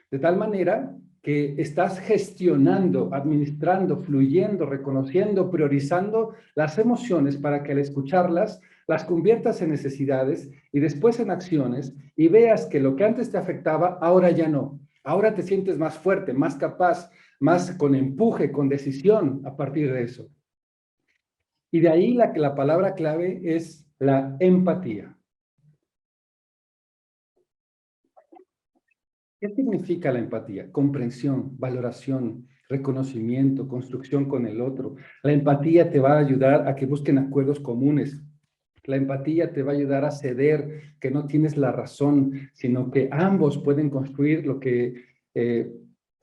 De tal manera que estás gestionando, administrando, fluyendo, reconociendo, priorizando las emociones para que al escucharlas las conviertas en necesidades y después en acciones y veas que lo que antes te afectaba ahora ya no. Ahora te sientes más fuerte, más capaz, más con empuje, con decisión a partir de eso. Y de ahí la palabra clave es la empatía. ¿Qué significa la empatía? Comprensión, valoración, reconocimiento, construcción con el otro. La empatía te va a ayudar a que busquen acuerdos comunes. La empatía te va a ayudar a ceder, que no tienes la razón, sino que ambos pueden construir lo que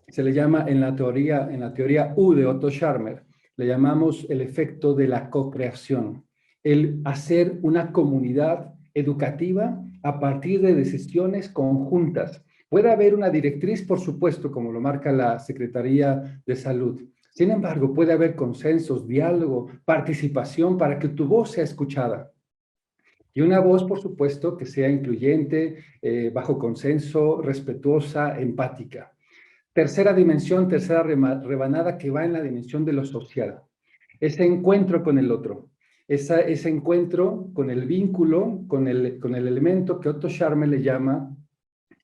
se le llama en la teoría U de Otto Scharmer, le llamamos el efecto de la co-creación. El hacer una comunidad educativa a partir de decisiones conjuntas. Puede haber una directriz, por supuesto, como lo marca la Secretaría de Salud. Sin embargo, puede haber consensos, diálogo, participación para que tu voz sea escuchada. Y una voz, por supuesto, que sea incluyente, bajo consenso, respetuosa, empática. Tercera dimensión, tercera rebanada que va en la dimensión de lo social. Ese encuentro con el otro. Ese encuentro con el vínculo, con el elemento que Otto Scharmer le llama,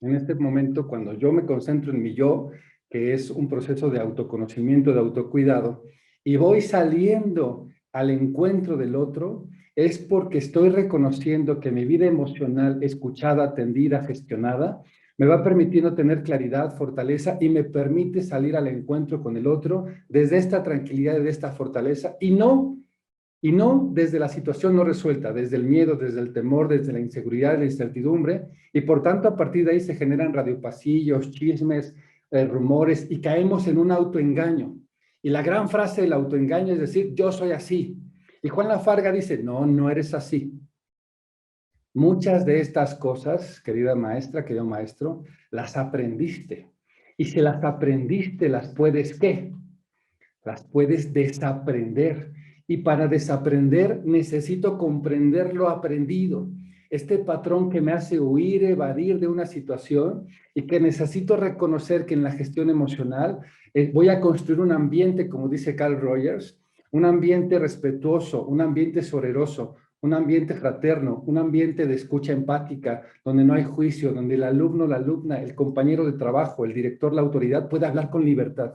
en este momento, cuando yo me concentro en mi yo, que es un proceso de autoconocimiento, de autocuidado, y voy saliendo al encuentro del otro, es porque estoy reconociendo que mi vida emocional, escuchada, atendida, gestionada, me va permitiendo tener claridad, fortaleza y me permite salir al encuentro con el otro desde esta tranquilidad, desde esta fortaleza y no desde la situación no resuelta, desde el miedo, desde el temor, desde la inseguridad, la incertidumbre, y por tanto a partir de ahí se generan radiopasillos, chismes, rumores, y caemos en un autoengaño. Y la gran frase del autoengaño es decir, yo soy así. Y Juan Lafarga dice, no, no eres así. Muchas de estas cosas, querida maestra, querido maestro, las aprendiste. Y si las aprendiste, las puedes, ¿qué? Las puedes desaprender. Y para desaprender necesito comprender lo aprendido. Este patrón que me hace huir, evadir de una situación y que necesito reconocer que en la gestión emocional voy a construir un ambiente, como dice Carl Rogers, un ambiente respetuoso, un ambiente soroso, un ambiente fraterno, un ambiente de escucha empática, donde no hay juicio, donde el alumno, la alumna, el compañero de trabajo, el director, la autoridad puede hablar con libertad.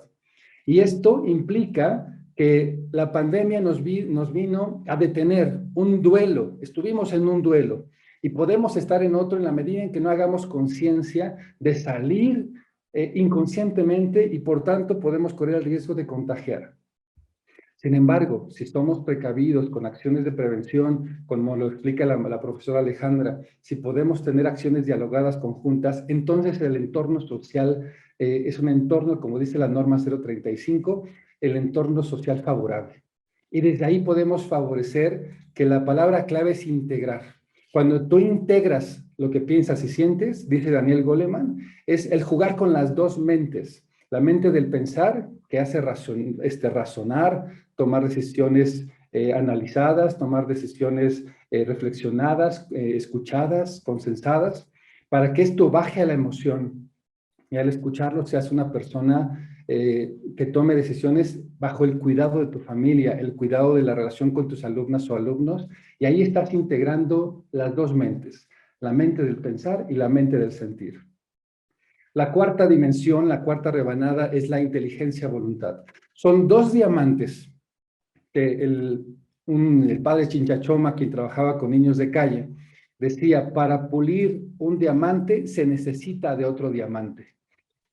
Y esto implica que la pandemia nos vino a detener un duelo, estuvimos en un duelo y podemos estar en otro en la medida en que no hagamos conciencia de salir inconscientemente y por tanto podemos correr el riesgo de contagiar. Sin embargo, si estamos precavidos con acciones de prevención, como lo explica la profesora Alejandra, si podemos tener acciones dialogadas conjuntas, entonces el entorno social es un entorno, como dice la norma 035, el entorno social favorable. Y desde ahí podemos favorecer que la palabra clave es integrar. Cuando tú integras lo que piensas y sientes, dice Daniel Goleman, es el jugar con las dos mentes. La mente del pensar, que hace razonar, tomar decisiones analizadas, tomar decisiones reflexionadas, escuchadas, consensadas, para que esto baje a la emoción. Y al escucharlo seas una persona que tome decisiones bajo el cuidado de tu familia, el cuidado de la relación con tus alumnas o alumnos, y ahí estás integrando las dos mentes, la mente del pensar y la mente del sentir. La cuarta dimensión, la cuarta rebanada, es la inteligencia voluntad. Son dos diamantes que el padre Chinchachoma, quien trabajaba con niños de calle, decía, para pulir un diamante se necesita de otro diamante.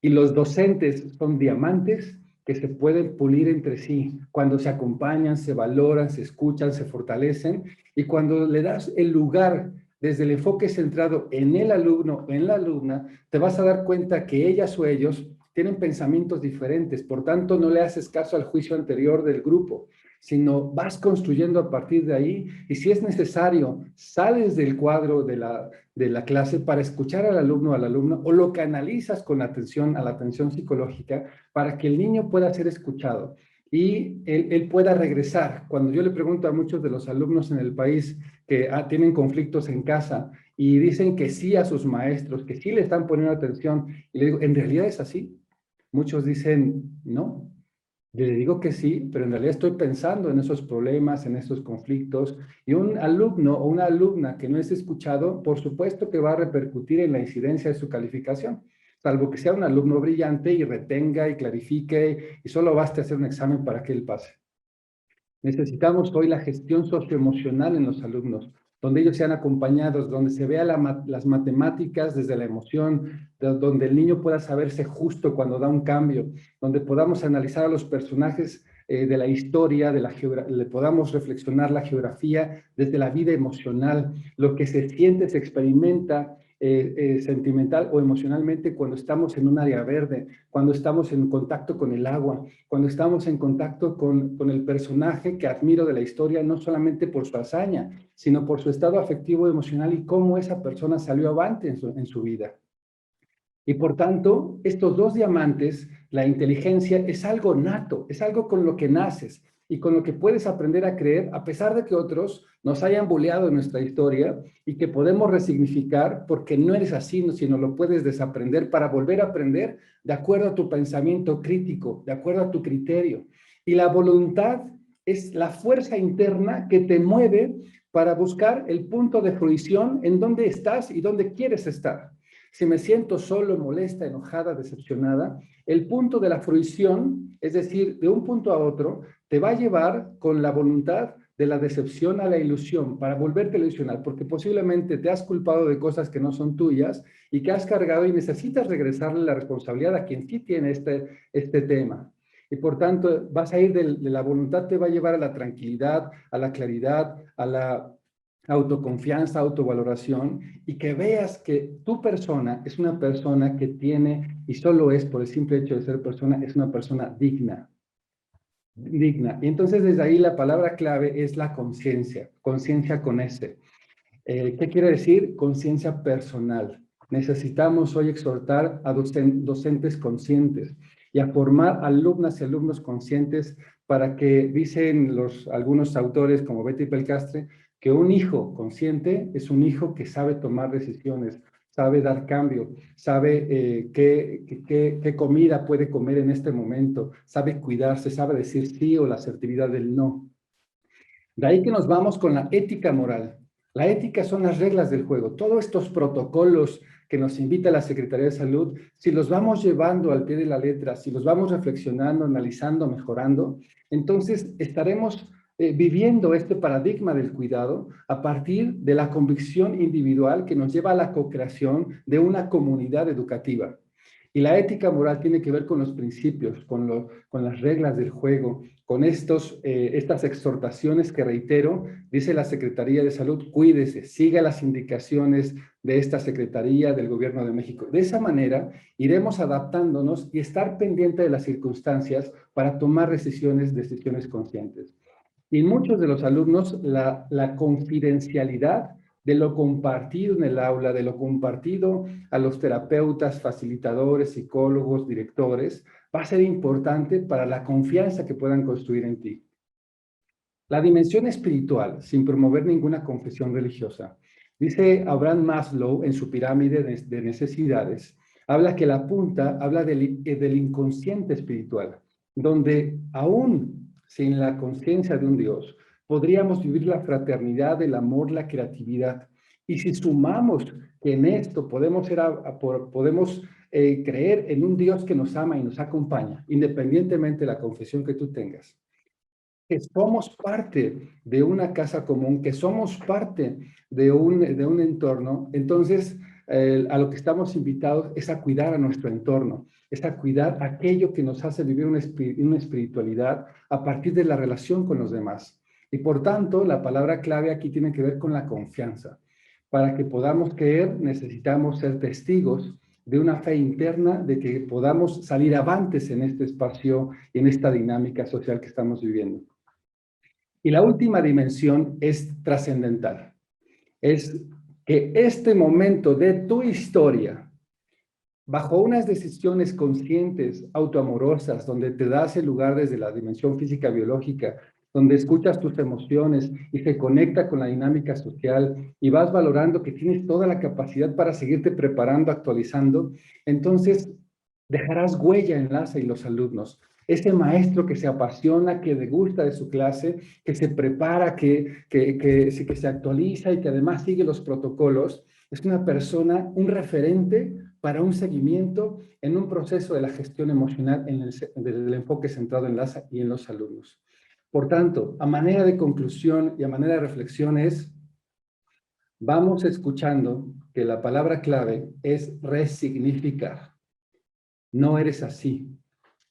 Y los docentes son diamantes que se pueden pulir entre sí cuando se acompañan, se valoran, se escuchan, se fortalecen, y cuando le das el lugar desde el enfoque centrado en el alumno, en la alumna, te vas a dar cuenta que ellas o ellos tienen pensamientos diferentes, por tanto no le haces caso al juicio anterior del grupo, sino vas construyendo a partir de ahí, y si es necesario, sales del cuadro de la clase para escuchar al alumno o a la alumna, o lo canalizas con atención a la atención psicológica para que el niño pueda ser escuchado y él pueda regresar. Cuando yo le pregunto a muchos de los alumnos en el país que tienen conflictos en casa y dicen que sí a sus maestros, que sí le están poniendo atención, y le digo, ¿en realidad es así? Muchos dicen, no. Le digo que sí, pero en realidad estoy pensando en esos problemas, en esos conflictos, y un alumno o una alumna que no es escuchado, por supuesto que va a repercutir en la incidencia de su calificación, salvo que sea un alumno brillante y retenga y clarifique, y solo baste hacer un examen para que él pase. Necesitamos hoy la gestión socioemocional en los alumnos, donde ellos sean acompañados, donde se vea las matemáticas desde la emoción, donde el niño pueda saberse justo cuando da un cambio, donde podamos analizar a los personajes de la historia, le podamos reflexionar la geografía desde la vida emocional, lo que se siente, se experimenta sentimental o emocionalmente cuando estamos en un área verde, cuando estamos en contacto con el agua, cuando estamos en contacto con el personaje que admiro de la historia, no solamente por su hazaña, sino por su estado afectivo emocional y cómo esa persona salió avante en su vida. Y por tanto, estos dos diamantes, la inteligencia es algo nato, es algo con lo que naces y con lo que puedes aprender a creer, a pesar de que otros nos hayan bulleado en nuestra historia, y que podemos resignificar porque no eres así, sino lo puedes desaprender para volver a aprender de acuerdo a tu pensamiento crítico, de acuerdo a tu criterio. Y la voluntad es la fuerza interna que te mueve para buscar el punto de fruición en donde estás y donde quieres estar. Si me siento solo, molesta, enojada, decepcionada, el punto de la fruición, es decir, de un punto a otro, te va a llevar con la voluntad de la decepción a la ilusión, para volverte a ilusionar, porque posiblemente te has culpado de cosas que no son tuyas y que has cargado y necesitas regresarle la responsabilidad a quien sí tiene este tema. Y por tanto, vas a ir de la voluntad, te va a llevar a la tranquilidad, a la claridad, a la autoconfianza, autovaloración, y que veas que tu persona es una persona que tiene, y solo es por el simple hecho de ser persona, es una persona digna. Digna. Y entonces desde ahí la palabra clave es la conciencia, conciencia con S. ¿Qué quiere decir? Conciencia personal. Necesitamos hoy exhortar a docentes conscientes y a formar alumnas y alumnos conscientes para que, dicen algunos autores como Betty Pelcastre, que un hijo consciente es un hijo que sabe tomar decisiones, sabe dar cambio, sabe qué comida puede comer en este momento, sabe cuidarse, sabe decir sí o la asertividad del no. De ahí que nos vamos con la ética moral. La ética son las reglas del juego. Todos estos protocolos que nos invita la Secretaría de Salud, si los vamos llevando al pie de la letra, si los vamos reflexionando, analizando, mejorando, entonces estaremos viviendo este paradigma del cuidado a partir de la convicción individual que nos lleva a la co-creación de una comunidad educativa. Y la ética moral tiene que ver con los principios, con las reglas del juego, con estas exhortaciones que, reitero, dice la Secretaría de Salud: cuídese, siga las indicaciones de esta Secretaría del Gobierno de México. De esa manera iremos adaptándonos y estar pendiente de las circunstancias para tomar decisiones conscientes. Y muchos de los alumnos, la confidencialidad de lo compartido en el aula, de lo compartido a los terapeutas, facilitadores, psicólogos, directores, va a ser importante para la confianza que puedan construir en ti. La dimensión espiritual, sin promover ninguna confesión religiosa. Dice Abraham Maslow en su pirámide de necesidades, habla que la punta habla del inconsciente espiritual, donde aún sin la conciencia de un Dios, podríamos vivir la fraternidad, el amor, la creatividad. Y si sumamos que en esto podemos creer en un Dios que nos ama y nos acompaña, independientemente de la confesión que tú tengas, que somos parte de una casa común, que somos parte de un entorno, entonces a lo que estamos invitados es a cuidar a nuestro entorno, es a cuidar aquello que nos hace vivir una espiritualidad a partir de la relación con los demás. Y por tanto, la palabra clave aquí tiene que ver con la confianza. Para que podamos creer, necesitamos ser testigos de una fe interna, de que podamos salir avantes en este espacio y en esta dinámica social que estamos viviendo. Y la última dimensión es trascendental. Es que este momento de tu historia, bajo unas decisiones conscientes, autoamorosas, donde te das el lugar desde la dimensión física biológica, donde escuchas tus emociones y se conecta con la dinámica social y vas valorando que tienes toda la capacidad para seguirte preparando, actualizando, entonces dejarás huella en la y los alumnos. Ese maestro que se apasiona, que le gusta de su clase, que se prepara, que se actualiza y que además sigue los protocolos, es una persona, un referente para un seguimiento en un proceso de la gestión emocional desde el enfoque centrado en la y en los alumnos. Por tanto, a manera de conclusión y a manera de reflexión vamos escuchando que la palabra clave es resignificar. No eres así.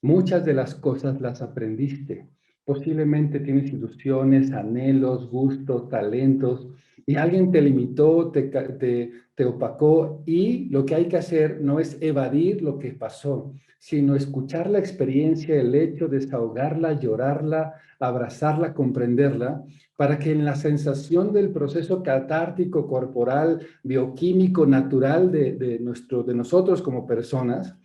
Muchas de las cosas las aprendiste. Posiblemente tienes ilusiones, anhelos, gustos, talentos, y alguien te limitó, te opacó, y lo que hay que hacer no es evadir lo que pasó, sino escuchar la experiencia, el hecho, desahogarla, llorarla, abrazarla, comprenderla, para que en la sensación del proceso catártico, corporal, bioquímico, natural de nosotros como personas,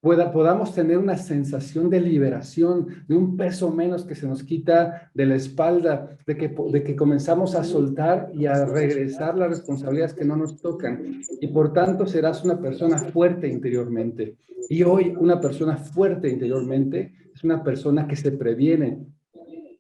podamos tener una sensación de liberación, de un peso menos que se nos quita de la espalda, de que comenzamos a soltar y a regresar las responsabilidades que no nos tocan. Y por tanto serás una persona fuerte interiormente. Y hoy una persona fuerte interiormente es una persona que se previene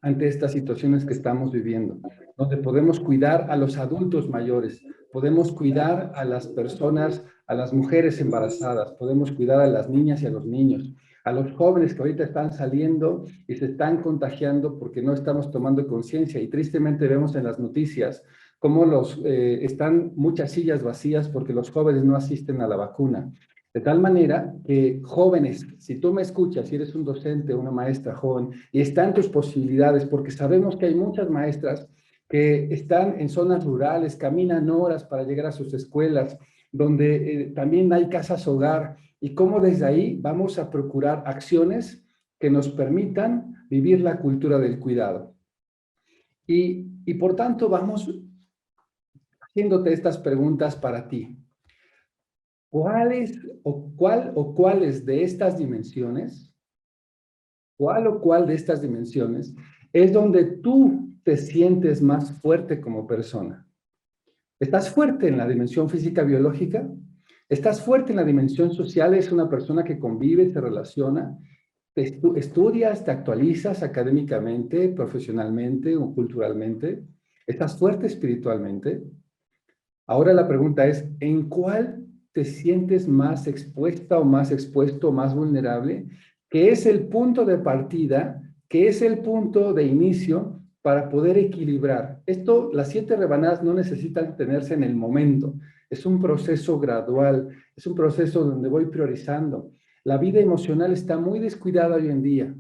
ante estas situaciones que estamos viviendo, donde podemos cuidar a los adultos mayores, podemos cuidar a las personas, a las mujeres embarazadas, podemos cuidar a las niñas y a los niños, a los jóvenes que ahorita están saliendo y se están contagiando porque no estamos tomando conciencia, y tristemente vemos en las noticias cómo están muchas sillas vacías porque los jóvenes no asisten a la vacuna. De tal manera que jóvenes, si tú me escuchas, si eres un docente, una maestra joven, y están tus posibilidades, porque sabemos que hay muchas maestras que están en zonas rurales, caminan horas para llegar a sus escuelas, donde también hay casas hogar, y cómo desde ahí vamos a procurar acciones que nos permitan vivir la cultura del cuidado. Y por tanto vamos haciéndote estas preguntas para ti. ¿Cuáles de estas dimensiones, cuál de estas dimensiones es donde tú te sientes más fuerte como persona? ¿Estás fuerte en la dimensión física biológica? ¿Estás fuerte en la dimensión social? ¿Es una persona que convive, se relaciona? ¿Estudias, te actualizas académicamente, profesionalmente o culturalmente? ¿Estás fuerte espiritualmente? Ahora la pregunta es, ¿en cuál te sientes más expuesta o más expuesto, más vulnerable? ¿Qué es el punto de partida? ¿Qué es el punto de inicio para poder equilibrar? Las 7 rebanadas no necesitan tenerse en el momento. Es un proceso gradual, es un proceso donde voy priorizando. La vida emocional está muy descuidada hoy en día.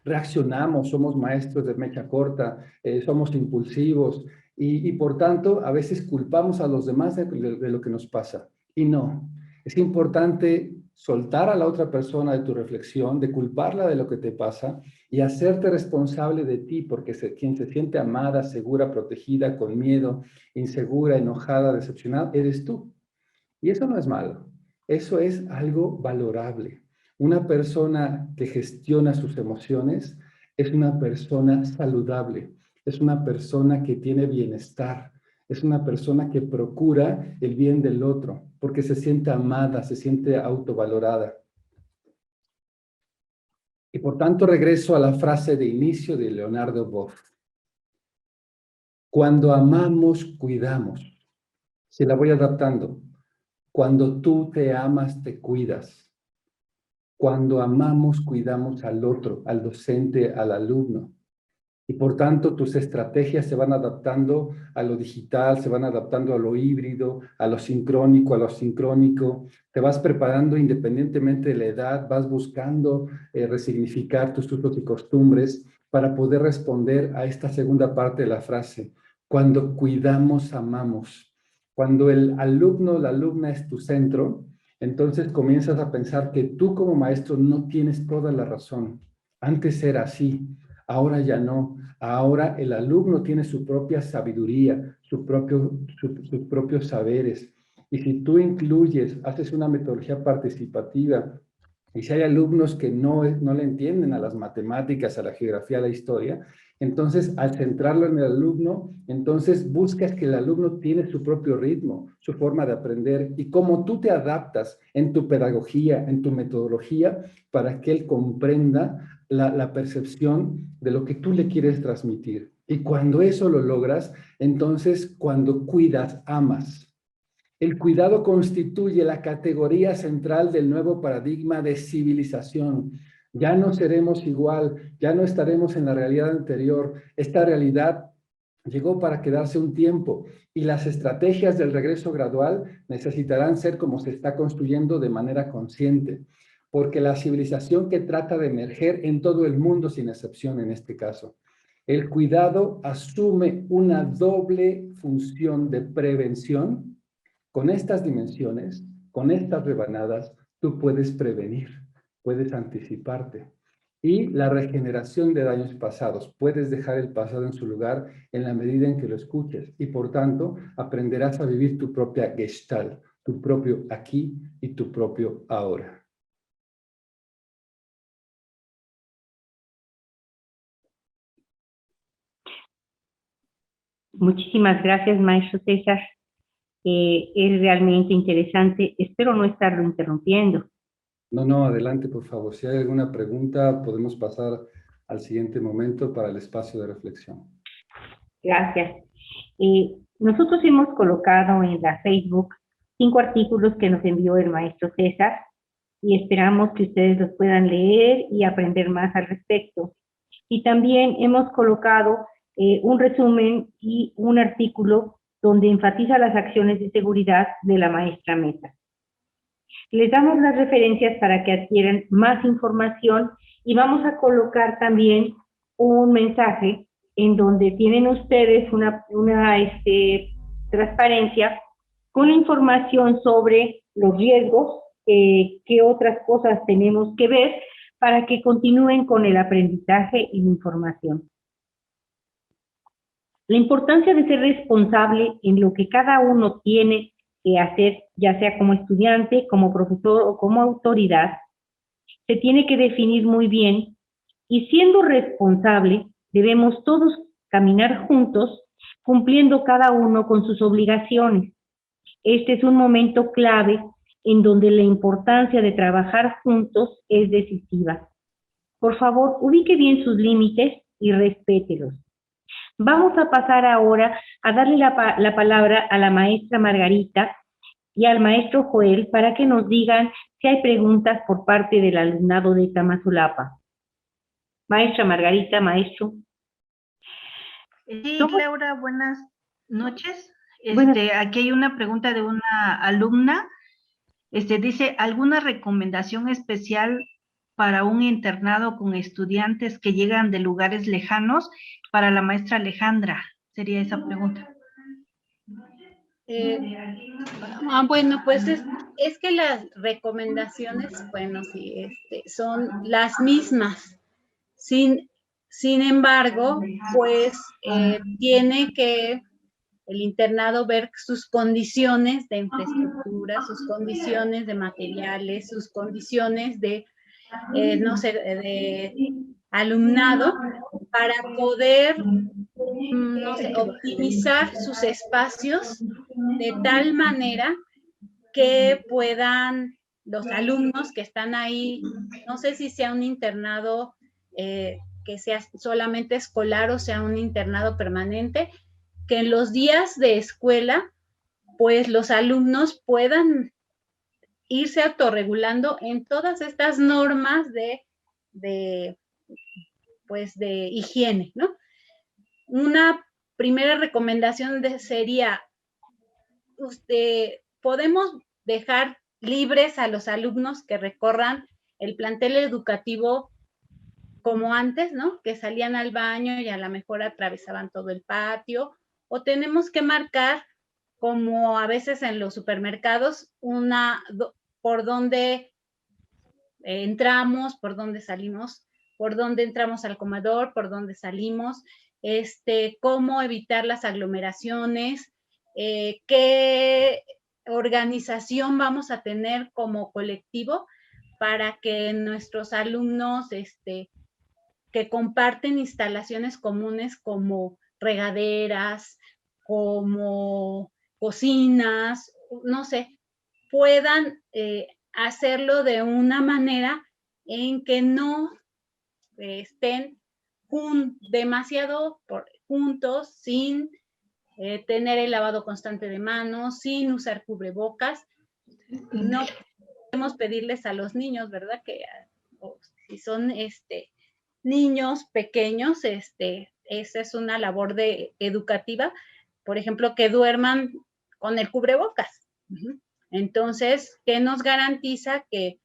Reaccionamos, somos maestros de mecha corta, somos impulsivos y por tanto a veces culpamos a los demás de lo que nos pasa. Y no, es importante soltar a la otra persona de tu reflexión, de culparla de lo que te pasa y hacerte responsable de ti, porque quien se siente amada, segura, protegida, con miedo, insegura, enojada, decepcionada, eres tú. Y eso no es malo, eso es algo valorable. Una persona que gestiona sus emociones es una persona saludable, es una persona que tiene bienestar, es una persona que procura el bien del otro, porque se siente amada, se siente autovalorada. Y por tanto regreso a la frase de inicio de Leonardo Boff. Cuando amamos, cuidamos. Se la voy adaptando. Cuando tú te amas, te cuidas. Cuando amamos, cuidamos al otro, al docente, al alumno. Y por tanto, tus estrategias se van adaptando a lo digital, se van adaptando a lo híbrido, a lo sincrónico, a lo asincrónico. Te vas preparando independientemente de la edad, vas buscando resignificar tus usos y costumbres para poder responder a esta segunda parte de la frase. Cuando cuidamos, amamos. Cuando el alumno o la alumna es tu centro, entonces comienzas a pensar que tú como maestro no tienes toda la razón. Antes era así. Ahora ya no. Ahora el alumno tiene su propia sabiduría, sus propios saberes. Y si tú incluyes, haces una metodología participativa, y si hay alumnos que no le entienden a las matemáticas, a la geografía, a la historia, entonces al centrarlo en el alumno, entonces buscas que el alumno tiene su propio ritmo, su forma de aprender, y cómo tú te adaptas en tu pedagogía, en tu metodología, para que él comprenda la percepción de lo que tú le quieres transmitir. Y cuando eso lo logras, entonces cuando cuidas, amas. El cuidado constituye la categoría central del nuevo paradigma de civilización. Ya no seremos igual, ya no estaremos en la realidad anterior. Esta realidad llegó para quedarse un tiempo y las estrategias del regreso gradual necesitarán ser como se está construyendo de manera consciente, porque la civilización que trata de emerger en todo el mundo, sin excepción en este caso, el cuidado asume una doble función de prevención. Con estas dimensiones, con estas rebanadas, tú puedes prevenir, puedes anticiparte. Y la regeneración de daños pasados, puedes dejar el pasado en su lugar en la medida en que lo escuches y por tanto aprenderás a vivir tu propia gestalt, tu propio aquí y tu propio ahora. Muchísimas gracias, maestro César. Es realmente interesante. Espero no estarlo interrumpiendo. No, adelante, por favor. Si hay alguna pregunta, podemos pasar al siguiente momento para el espacio de reflexión. Gracias. Nosotros hemos colocado en la Facebook 5 artículos que nos envió el maestro César y esperamos que ustedes los puedan leer y aprender más al respecto. Y también hemos colocado un resumen y un artículo donde enfatiza las acciones de seguridad de la maestra Mesa. Les damos las referencias para que adquieran más información y vamos a colocar también un mensaje en donde tienen ustedes una transparencia con la información sobre los riesgos, qué otras cosas tenemos que ver para que continúen con el aprendizaje y la información. La importancia de ser responsable en lo que cada uno tiene que hacer, ya sea como estudiante, como profesor o como autoridad, se tiene que definir muy bien y siendo responsable debemos todos caminar juntos, cumpliendo cada uno con sus obligaciones. Este es un momento clave en donde la importancia de trabajar juntos es decisiva. Por favor, ubique bien sus límites y respételos. Vamos a pasar ahora a darle la palabra a la maestra Margarita y al maestro Joel para que nos digan si hay preguntas por parte del alumnado de Tamazulapa. Maestra Margarita, maestro. Sí, Laura, buenas noches. Aquí hay una pregunta de una alumna. Dice, ¿alguna recomendación especial para un internado con estudiantes que llegan de lugares lejanos para la maestra Alejandra? Sería esa pregunta. Bueno, pues es que las recomendaciones, bueno, sí, son las mismas. Sin embargo, pues tiene que el internado ver sus condiciones de infraestructura, sus condiciones de materiales, sus condiciones de, no sé, de alumnado, para poder, no sé, optimizar sus espacios de tal manera que puedan los alumnos que están ahí, no sé si sea un internado que sea solamente escolar o sea un internado permanente, que en los días de escuela, pues los alumnos puedan irse autorregulando en todas estas normas de higiene, ¿no? una primera recomendación sería, podemos dejar libres a los alumnos que recorran el plantel educativo como antes, ¿no? Que salían al baño y a lo mejor atravesaban todo el patio, o tenemos que marcar, como a veces en los supermercados, por dónde entramos, por dónde salimos, por dónde entramos al comedor, por dónde salimos, cómo evitar las aglomeraciones, qué organización vamos a tener como colectivo para que nuestros alumnos que comparten instalaciones comunes como regaderas, como cocinas, no sé, puedan hacerlo de una manera en que no estén demasiado juntos, sin tener el lavado constante de manos, sin usar cubrebocas. No podemos pedirles a los niños, ¿verdad? Que si son niños pequeños, esa es una labor educativa, por ejemplo, que duerman con el cubrebocas. Entonces, ¿qué nos garantiza que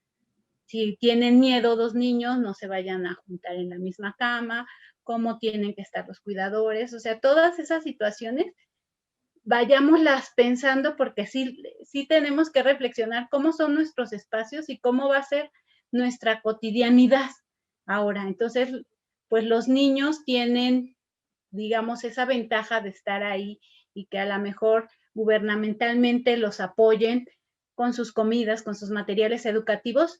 si tienen miedo 2 niños no se vayan a juntar en la misma cama? ¿Cómo tienen que estar los cuidadores? O sea, todas esas situaciones, vayámoslas pensando, porque sí tenemos que reflexionar cómo son nuestros espacios y cómo va a ser nuestra cotidianidad ahora. Entonces, pues los niños tienen, digamos, esa ventaja de estar ahí y que a lo mejor gubernamentalmente los apoyen con sus comidas, con sus materiales educativos,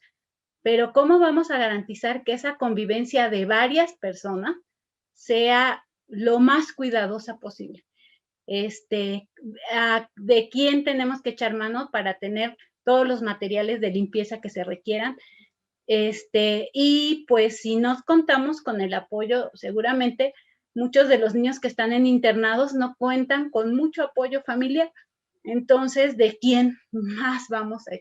pero ¿cómo vamos a garantizar que esa convivencia de varias personas sea lo más cuidadosa posible? De quién tenemos que echar mano para tener todos los materiales de limpieza que se requieran. Y pues si nos contamos con el apoyo, seguramente muchos de los niños que están en internados no cuentan con mucho apoyo familiar. Entonces, ¿de quién más vamos a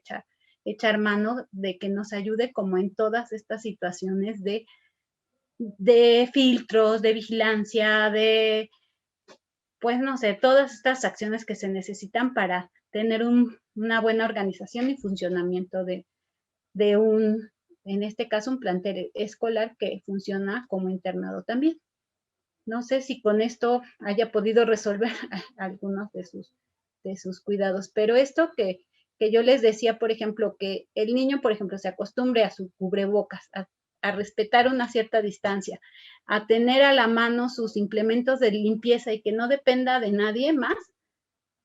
echar mano de que nos ayude como en todas estas situaciones de filtros, de vigilancia, pues no sé, todas estas acciones que se necesitan para tener una buena organización y funcionamiento de en este caso, un plantel escolar que funciona como internado también? No sé si con esto haya podido resolver algunos de sus cuidados, pero esto que yo les decía, por ejemplo, que el niño, por ejemplo, se acostumbre a su cubrebocas, a respetar una cierta distancia, a tener a la mano sus implementos de limpieza y que no dependa de nadie más,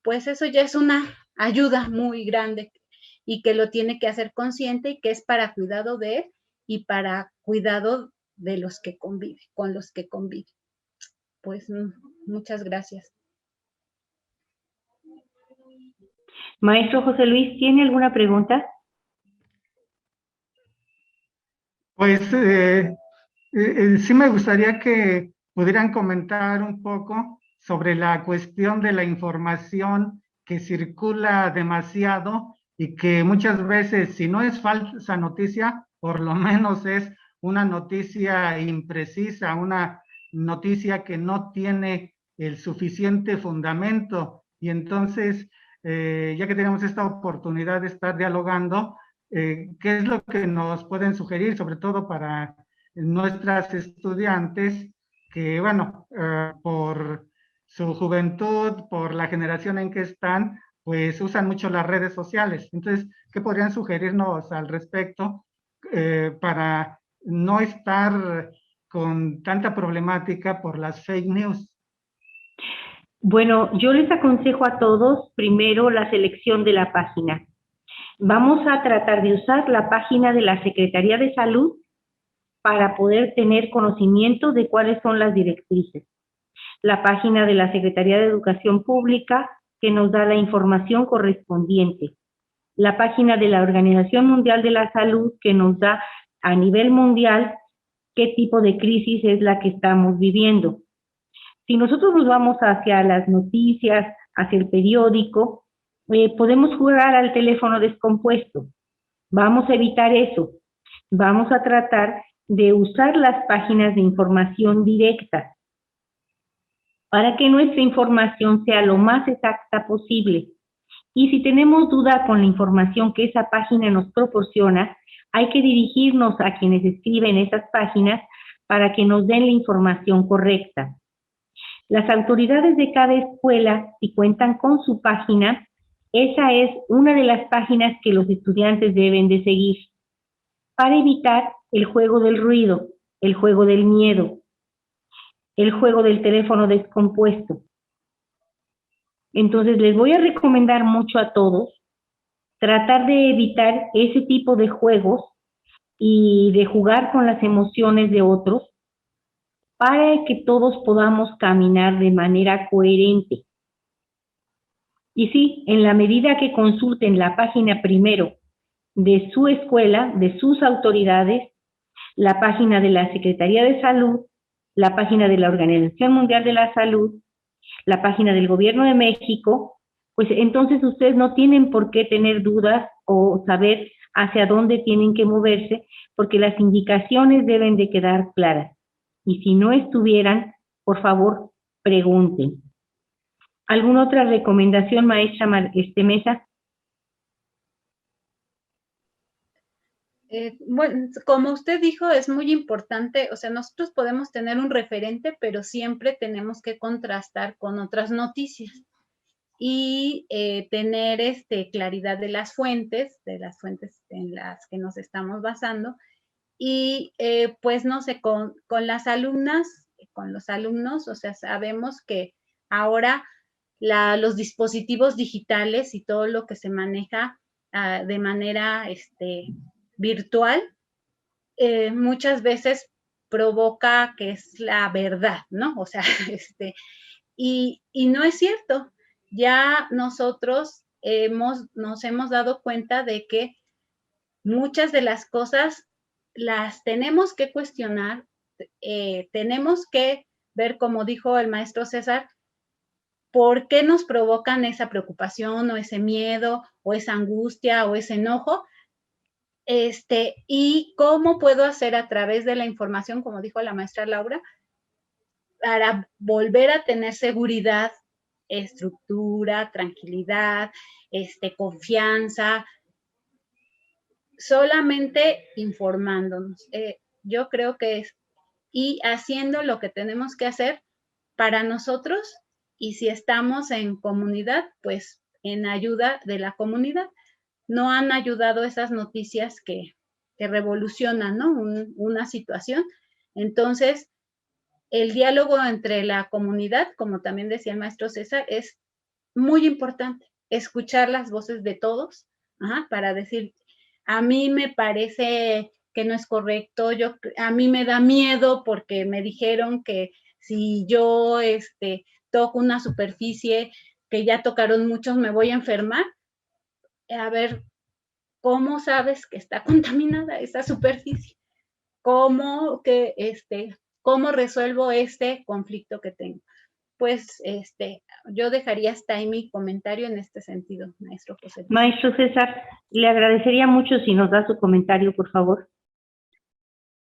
pues eso ya es una ayuda muy grande y que lo tiene que hacer consciente y que es para cuidado de él y para cuidado de los que convive, con los que convive. Pues muchas gracias. Maestro José Luis, ¿tiene alguna pregunta? Pues sí me gustaría que pudieran comentar un poco sobre la cuestión de la información que circula demasiado y que muchas veces, si no es falsa noticia, por lo menos es una noticia imprecisa, una noticia que no tiene el suficiente fundamento. Y entonces, ya que tenemos esta oportunidad de estar dialogando, ¿qué es lo que nos pueden sugerir, sobre todo para nuestras estudiantes que, bueno, por su juventud, por la generación en que están, pues usan mucho las redes sociales? Entonces, ¿qué podrían sugerirnos al respecto para no estar con tanta problemática por las fake news? Bueno, yo les aconsejo a todos primero la selección de la página. Vamos a tratar de usar la página de la Secretaría de Salud para poder tener conocimiento de cuáles son las directrices. La página de la Secretaría de Educación Pública, que nos da la información correspondiente. La página de la Organización Mundial de la Salud, que nos da a nivel mundial qué tipo de crisis es la que estamos viviendo. Si nosotros nos vamos hacia las noticias, hacia el periódico, podemos jugar al teléfono descompuesto. Vamos a evitar eso. Vamos a tratar de usar las páginas de información directa. para que nuestra información sea lo más exacta posible. Y si tenemos duda con la información que esa página nos proporciona, hay que dirigirnos a quienes escriben esas páginas para que nos den la información correcta. Las autoridades de cada escuela, si cuentan con su página, esa es una de las páginas que los estudiantes deben de seguir para evitar el juego del ruido, el juego del miedo, el juego del teléfono descompuesto. Entonces, les voy a recomendar mucho a todos tratar de evitar ese tipo de juegos y de jugar con las emociones de otros para que todos podamos caminar de manera coherente. Y sí, en la medida que consulten la página primero de su escuela, de sus autoridades, la página de la Secretaría de Salud, la página de la Organización Mundial de la Salud, la página del Gobierno de México, pues entonces ustedes no tienen por qué tener dudas o saber hacia dónde tienen que moverse, porque las indicaciones deben de quedar claras. Y si no estuvieran, por favor, pregunten. ¿Alguna otra recomendación, maestra Mesa? Bueno, como usted dijo, es muy importante, o sea, nosotros podemos tener un referente, pero siempre tenemos que contrastar con otras noticias y tener claridad de las fuentes en las que nos estamos basando. Y pues no sé, con las alumnas, con los alumnos, o sea, sabemos que ahora los dispositivos digitales y todo lo que se maneja de manera virtual, muchas veces provoca que es la verdad, ¿no? O sea, y no es cierto. Ya nosotros nos hemos dado cuenta de que muchas de las cosas las tenemos que cuestionar, tenemos que ver, como dijo el maestro César, por qué nos provocan esa preocupación o ese miedo o esa angustia o ese enojo, y cómo puedo hacer a través de la información, como dijo la maestra Laura, para volver a tener seguridad, estructura, tranquilidad, confianza, solamente informándonos. Yo creo que es y haciendo lo que tenemos que hacer para nosotros, y si estamos en comunidad, pues en ayuda de la comunidad. No han ayudado esas noticias que revolucionan, ¿no? Una situación. Entonces, el diálogo entre la comunidad, como también decía el maestro César, es muy importante. Escuchar las voces de todos, para decir, a mí me parece que no es correcto, a mí me da miedo porque me dijeron que si yo toco una superficie que ya tocaron muchos, me voy a enfermar. A ver, ¿cómo sabes que está contaminada esa superficie? ¿Cómo resuelvo este conflicto que tengo? Pues yo dejaría hasta ahí mi comentario en este sentido, maestro José Luis. Maestro César, le agradecería mucho si nos da su comentario, por favor.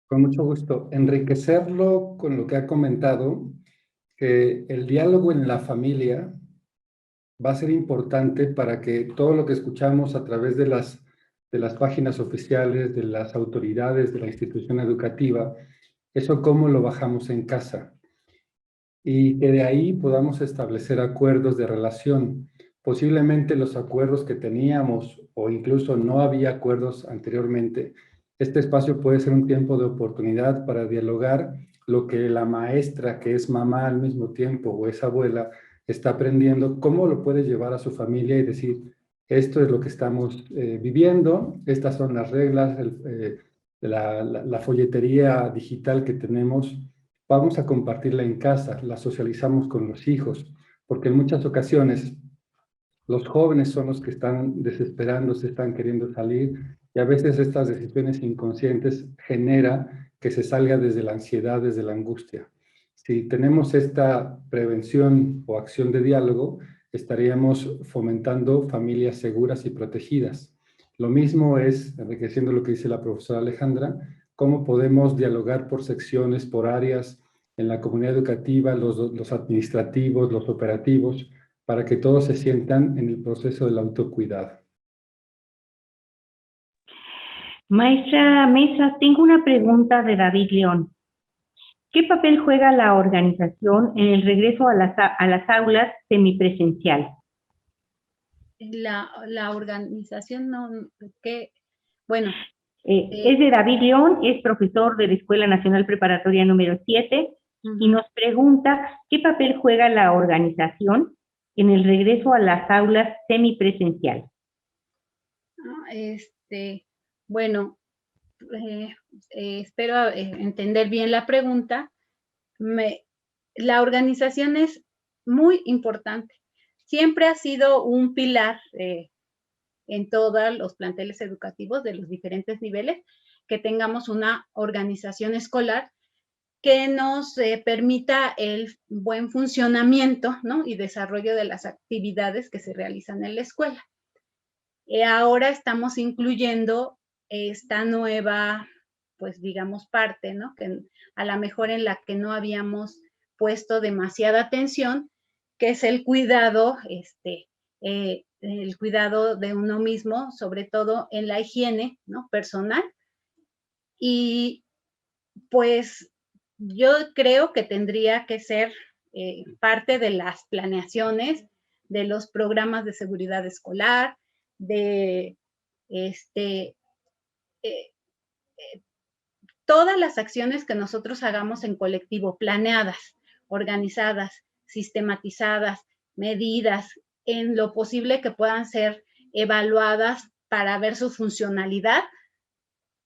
Con mucho gusto. Enriquecerlo con lo que ha comentado, que el diálogo en la familia va a ser importante para que todo lo que escuchamos a través de las páginas oficiales, de las autoridades, de la institución educativa, eso cómo lo bajamos en casa. Y que de ahí podamos establecer acuerdos de relación. Posiblemente los acuerdos que teníamos o incluso no había acuerdos anteriormente, este espacio puede ser un tiempo de oportunidad para dialogar lo que la maestra, que es mamá al mismo tiempo, o es abuela, está aprendiendo, cómo lo puede llevar a su familia y decir, esto es lo que estamos viviendo, estas son las reglas, la folletería digital que tenemos, vamos a compartirla en casa, la socializamos con los hijos, porque en muchas ocasiones los jóvenes son los que están desesperándose, están queriendo salir, y a veces estas decisiones inconscientes generan que se salga desde la ansiedad, desde la angustia. Si tenemos esta prevención o acción de diálogo, estaríamos fomentando familias seguras y protegidas. Lo mismo es, enriqueciendo lo que dice la profesora Alejandra, cómo podemos dialogar por secciones, por áreas, en la comunidad educativa, los administrativos, los operativos, para que todos se sientan en el proceso del autocuidado. Maestra Mesa, tengo una pregunta de David León. ¿Qué papel juega la organización en el regreso a las aulas semipresencial? La organización no, que, bueno. Es de David León, es profesor de la Escuela Nacional Preparatoria número 7, y nos pregunta qué papel juega la organización en el regreso a las aulas semipresencial. Bueno, espero entender bien la pregunta. La organización es muy importante. Siempre ha sido un pilar en todos los planteles educativos de los diferentes niveles, que tengamos una organización escolar que nos permita el buen funcionamiento, ¿no? Y desarrollo de las actividades que se realizan en la escuela. Ahora estamos incluyendo esta nueva, pues digamos, parte, ¿no? Que a lo mejor en la que no habíamos puesto demasiada atención, que es el cuidado, el cuidado de uno mismo, sobre todo en la higiene, ¿no? Personal. Y pues yo creo que tendría que ser parte de las planeaciones, de los programas de seguridad escolar, de todas las acciones que nosotros hagamos en colectivo, planeadas, organizadas, sistematizadas, medidas, en lo posible que puedan ser evaluadas para ver su funcionalidad.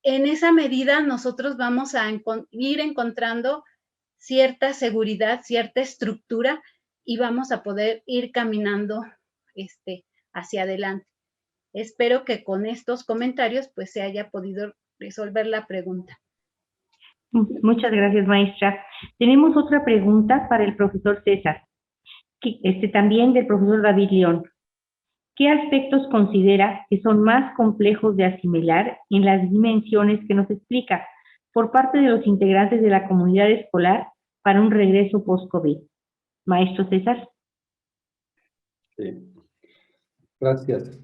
En esa medida nosotros vamos a ir encontrando cierta seguridad, cierta estructura, y vamos a poder ir caminando hacia adelante. Espero que con estos comentarios pues se haya podido resolver la pregunta. Muchas gracias, maestra. Tenemos otra pregunta para el profesor César, también del profesor David León. ¿Qué aspectos considera que son más complejos de asimilar en las dimensiones que nos explica por parte de los integrantes de la comunidad escolar para un regreso post-COVID? Maestro César. Sí. Gracias.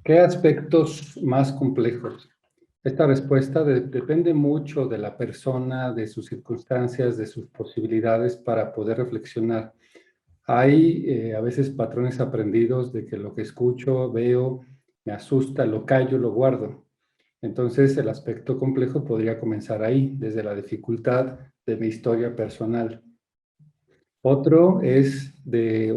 ¿Qué aspectos más complejos? Esta respuesta depende mucho de la persona, de sus circunstancias, de sus posibilidades para poder reflexionar. Hay a veces patrones aprendidos de que lo que escucho, veo, me asusta, lo callo, lo guardo. Entonces el aspecto complejo podría comenzar ahí, desde la dificultad de mi historia personal. Otro es de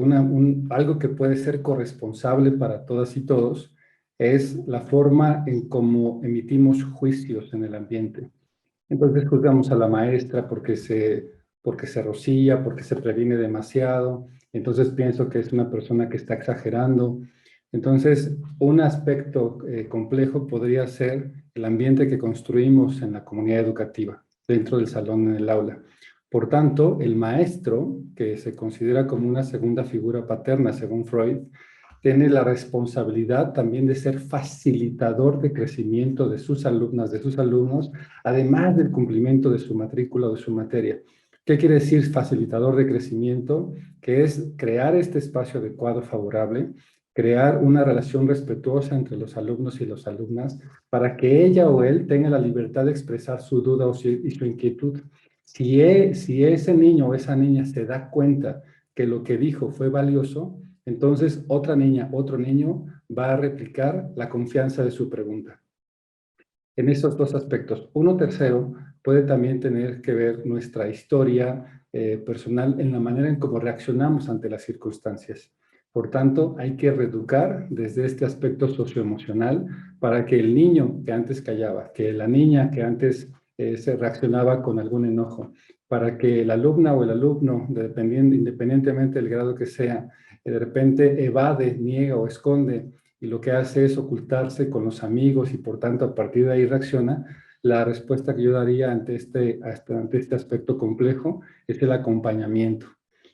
algo que puede ser corresponsable para todas y todos, es la forma en cómo emitimos juicios en el ambiente. Entonces juzgamos a la maestra porque se rocía, porque se previene demasiado. Entonces pienso que es una persona que está exagerando. Entonces, un aspecto complejo podría ser el ambiente que construimos en la comunidad educativa, dentro del salón, en el aula. Por tanto, el maestro, que se considera como una segunda figura paterna, según Freud, tiene la responsabilidad también de ser facilitador de crecimiento de sus alumnas, de sus alumnos, además del cumplimiento de su matrícula o de su materia. ¿Qué quiere decir facilitador de crecimiento? Que es crear este espacio adecuado, favorable, crear una relación respetuosa entre los alumnos y las alumnas para que ella o él tenga la libertad de expresar su duda y su inquietud. Si ese niño o esa niña se da cuenta que lo que dijo fue valioso, entonces otra niña, otro niño va a replicar la confianza de su pregunta. En esos dos aspectos. Uno tercero puede también tener que ver nuestra historia personal en la manera en cómo reaccionamos ante las circunstancias. Por tanto, hay que reeducar desde este aspecto socioemocional para que el niño que antes callaba, que la niña que antes se reaccionaba con algún enojo, para que la alumna o el alumno, independientemente del grado que sea, de repente evade, niega o esconde y lo que hace es ocultarse con los amigos y por tanto a partir de ahí reacciona, la respuesta que yo daría ante este aspecto complejo es el acompañamiento.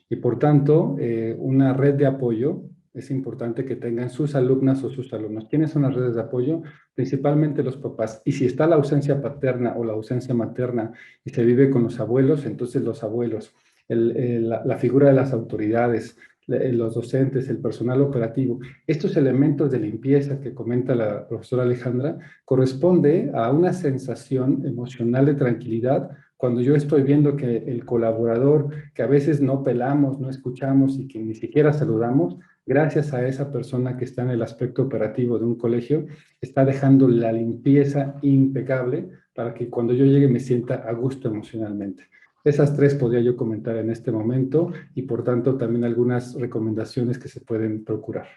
Y por tanto, una red de apoyo es importante que tengan sus alumnas o sus alumnos. ¿Quiénes son las redes de apoyo? Principalmente los papás. Y si está la ausencia paterna o la ausencia materna y se vive con los abuelos, entonces los abuelos, la figura de las autoridades, los docentes, el personal operativo. Estos elementos de limpieza que comenta la profesora Alejandra corresponde a una sensación emocional de tranquilidad cuando yo estoy viendo que el colaborador, que a veces no pelamos, no escuchamos y que ni siquiera saludamos, gracias a esa persona que está en el aspecto operativo de un colegio, está dejando la limpieza impecable para que cuando yo llegue me sienta a gusto emocionalmente. Esas tres podría yo comentar en este momento y por tanto también algunas recomendaciones que se pueden procurar.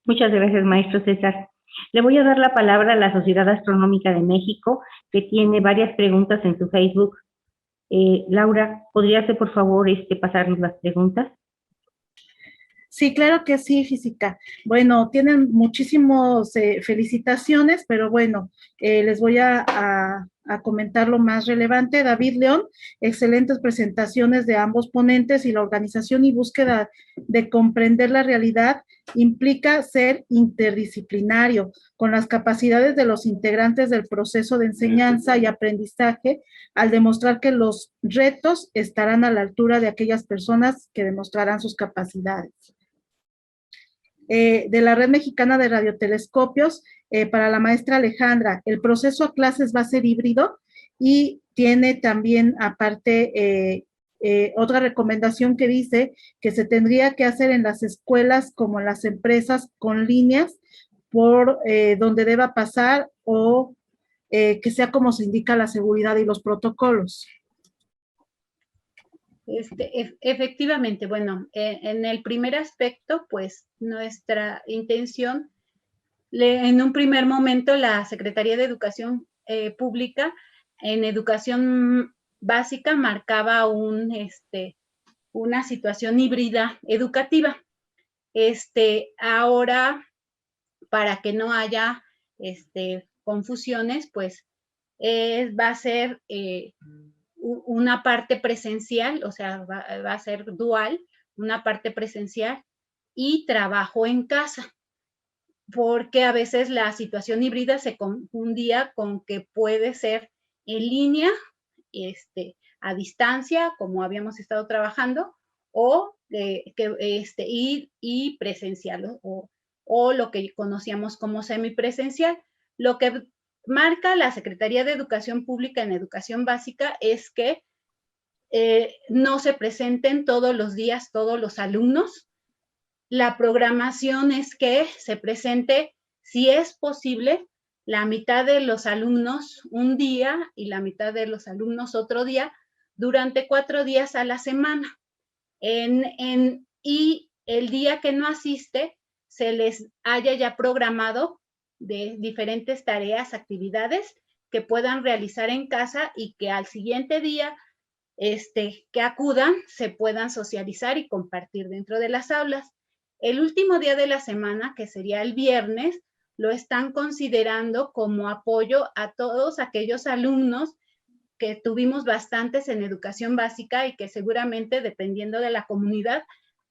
Muchas gracias, maestro César. Le voy a dar la palabra a la Sociedad Astronómica de México, que tiene varias preguntas en su Facebook. Laura, ¿podría por favor pasarnos las preguntas? Sí, claro que sí, física. Bueno, tienen muchísimas felicitaciones, pero bueno, les voy a comentar lo más relevante. David León, excelentes presentaciones de ambos ponentes, y la organización y búsqueda de comprender la realidad implica ser interdisciplinario, con las capacidades de los integrantes del proceso de enseñanza y aprendizaje, al demostrar que los retos estarán a la altura de aquellas personas que demostrarán sus capacidades. De la Red Mexicana de Radiotelescopios, para la maestra Alejandra, el proceso a clases va a ser híbrido y tiene también aparte otra recomendación que dice que se tendría que hacer en las escuelas como en las empresas con líneas por donde deba pasar, o que sea como se indica la seguridad y los protocolos. Efectivamente, bueno, en el primer aspecto, pues nuestra intención, en un primer momento la Secretaría de Educación Pública en educación básica marcaba una situación híbrida educativa. Ahora, para que no haya confusiones, pues va a ser una parte presencial, o sea, va a ser dual, una parte presencial y trabajo en casa, porque a veces la situación híbrida se confundía con que puede ser en línea, a distancia, como habíamos estado trabajando, o y presencial, o lo que conocíamos como semipresencial. Lo que marca la Secretaría de Educación Pública en Educación Básica es que no se presenten todos los días todos los alumnos. La programación es que se presente, si es posible, la mitad de los alumnos un día y la mitad de los alumnos otro día, durante 4 días a la semana. Y el día que no asiste, se les haya ya programado de diferentes tareas, actividades que puedan realizar en casa, y que al siguiente día que acudan se puedan socializar y compartir dentro de las aulas. El último día de la semana, que sería el viernes, lo están considerando como apoyo a todos aquellos alumnos que tuvimos bastantes en educación básica y que seguramente, dependiendo de la comunidad,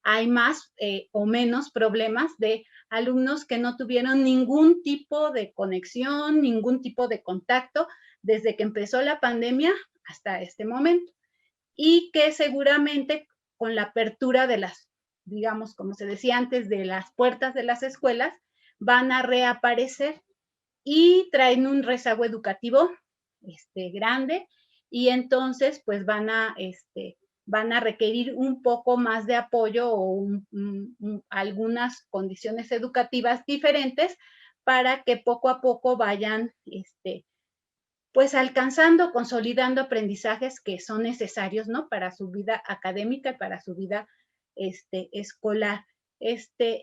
hay más o menos problemas de alumnos que no tuvieron ningún tipo de conexión, ningún tipo de contacto desde que empezó la pandemia hasta este momento, y que seguramente con la apertura de las, digamos, como se decía antes, de las puertas de las escuelas, van a reaparecer y traen un rezago educativo grande, y entonces pues van a requerir un poco más de apoyo o algunas condiciones educativas diferentes para que poco a poco vayan pues alcanzando, consolidando aprendizajes que son necesarios, ¿no?, para su vida académica y para su vida escolar.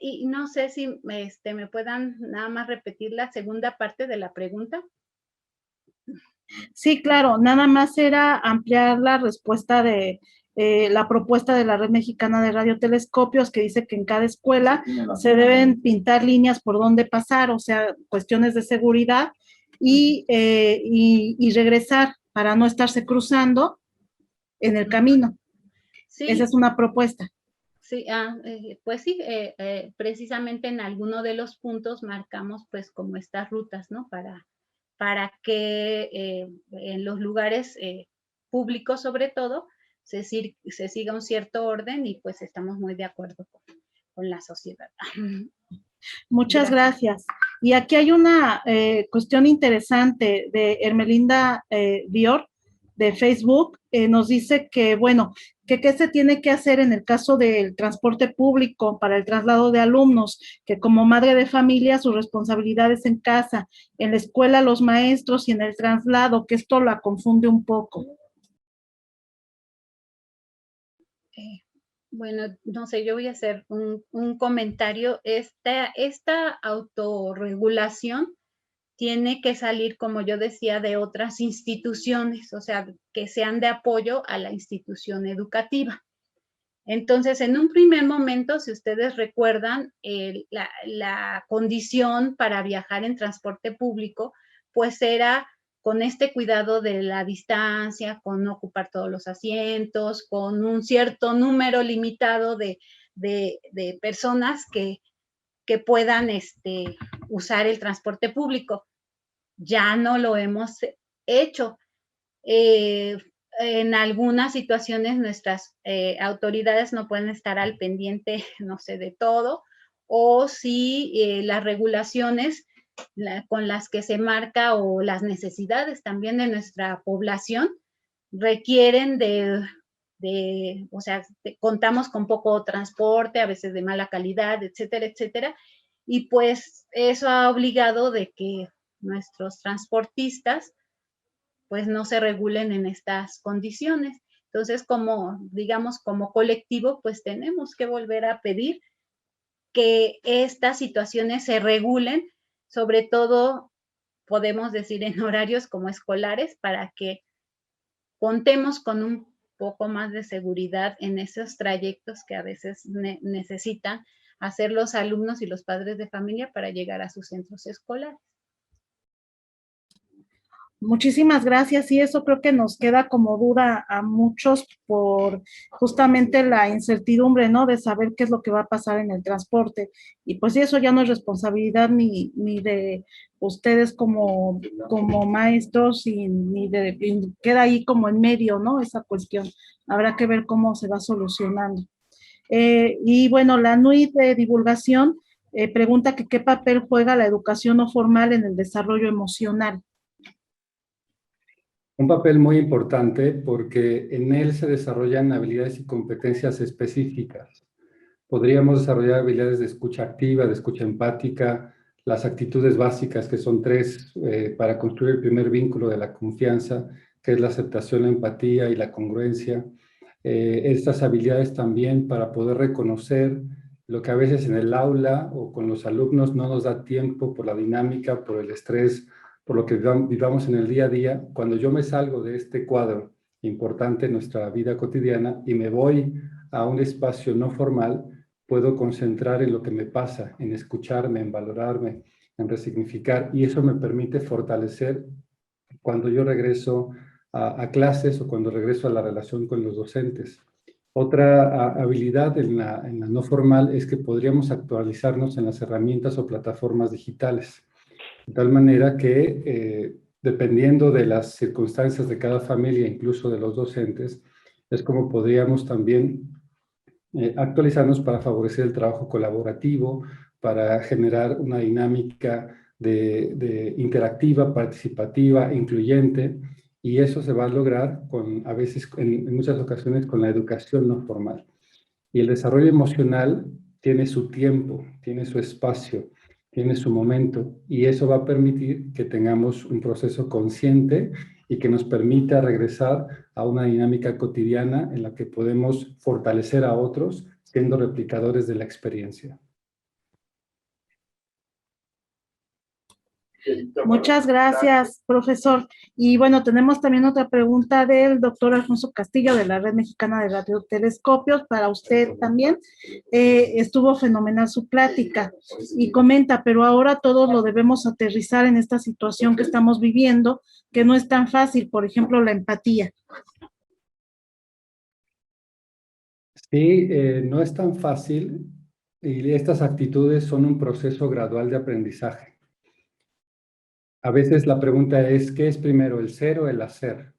Y no sé si me puedan nada más repetir la segunda parte de la pregunta. Sí, claro, nada más era ampliar la respuesta de la propuesta de la Red Mexicana de Radiotelescopios, que dice que en cada escuela se deben pintar líneas por donde pasar, o sea, cuestiones de seguridad, y regresar para no estarse cruzando en el camino. Sí. Esa es una propuesta. Sí, pues sí, precisamente en alguno de los puntos marcamos pues como estas rutas, ¿no? Para que en los lugares públicos sobre todo se siga un cierto orden y pues estamos muy de acuerdo con la sociedad. Muchas gracias. Y aquí hay una cuestión interesante de Hermelinda Dior de Facebook. Nos dice que, bueno, que qué se tiene que hacer en el caso del transporte público para el traslado de alumnos, que como madre de familia sus responsabilidades en casa, en la escuela los maestros y en el traslado, que esto la confunde un poco. Bueno, no sé, yo voy a hacer un comentario. Esta autorregulación tiene que salir, como yo decía, de otras instituciones, o sea, que sean de apoyo a la institución educativa. Entonces, en un primer momento, si ustedes recuerdan, la condición para viajar en transporte público, pues era con este cuidado de la distancia, con no ocupar todos los asientos, con un cierto número limitado de personas que puedan usar el transporte público. Ya no lo hemos hecho. En algunas situaciones nuestras autoridades no pueden estar al pendiente, no sé, de todo, o si las regulaciones con las que se marca o las necesidades también de nuestra población requieren o sea, contamos con poco transporte, a veces de mala calidad, etcétera, etcétera, y pues eso ha obligado de que nuestros transportistas pues no se regulen en estas condiciones. Entonces, digamos, como colectivo, pues tenemos que volver a pedir que estas situaciones se regulen, sobre todo, podemos decir, en horarios como escolares, para que contemos con un poco más de seguridad en esos trayectos que a veces necesitan hacer los alumnos y los padres de familia para llegar a sus centros escolares. Muchísimas gracias, y eso creo que nos queda como duda a muchos por justamente la incertidumbre, ¿no? De saber qué es lo que va a pasar en el transporte. Y pues eso ya no es responsabilidad ni de ustedes como maestros, ni queda ahí como en medio, ¿no? Esa cuestión. Habrá que ver cómo se va solucionando. Y bueno, la NUI de divulgación pregunta que qué papel juega la educación no formal en el desarrollo emocional. Un papel muy importante porque en él se desarrollan habilidades y competencias específicas. Podríamos desarrollar habilidades de escucha activa, de escucha empática, las actitudes básicas, que son 3 para construir el primer vínculo de la confianza, que es la aceptación, la empatía y la congruencia. Estas habilidades también para poder reconocer lo que a veces en el aula o con los alumnos no nos da tiempo por la dinámica, por el estrés, por lo que vivamos en el día a día. Cuando yo me salgo de este cuadro importante en nuestra vida cotidiana y me voy a un espacio no formal, puedo concentrar en lo que me pasa, en escucharme, en valorarme, en resignificar, y eso me permite fortalecer cuando yo regreso a clases o cuando regreso a la relación con los docentes. Otra habilidad en la no formal es que podríamos actualizarnos en las herramientas o plataformas digitales, de tal manera que dependiendo de las circunstancias de cada familia, incluso de los docentes, es como podríamos también actualizarnos para favorecer el trabajo colaborativo, para generar una dinámica interactiva, participativa, incluyente, y eso se va a lograr a veces, en muchas ocasiones, con la educación no formal. Y el desarrollo emocional tiene su tiempo, tiene su espacio, tiene su momento, y eso va a permitir que tengamos un proceso consciente y que nos permita regresar a una dinámica cotidiana en la que podemos fortalecer a otros siendo replicadores de la experiencia. Muchas gracias, profesor. Y bueno, tenemos también otra pregunta del doctor Alfonso Castillo de la Red Mexicana de Radiotelescopios para usted también. Estuvo fenomenal su plática y comenta, pero ahora todos lo debemos aterrizar en esta situación que estamos viviendo, que no es tan fácil, por ejemplo, la empatía. Sí, no es tan fácil y estas actitudes son un proceso gradual de aprendizaje. A veces la pregunta es, ¿qué es primero, el ser o el hacer?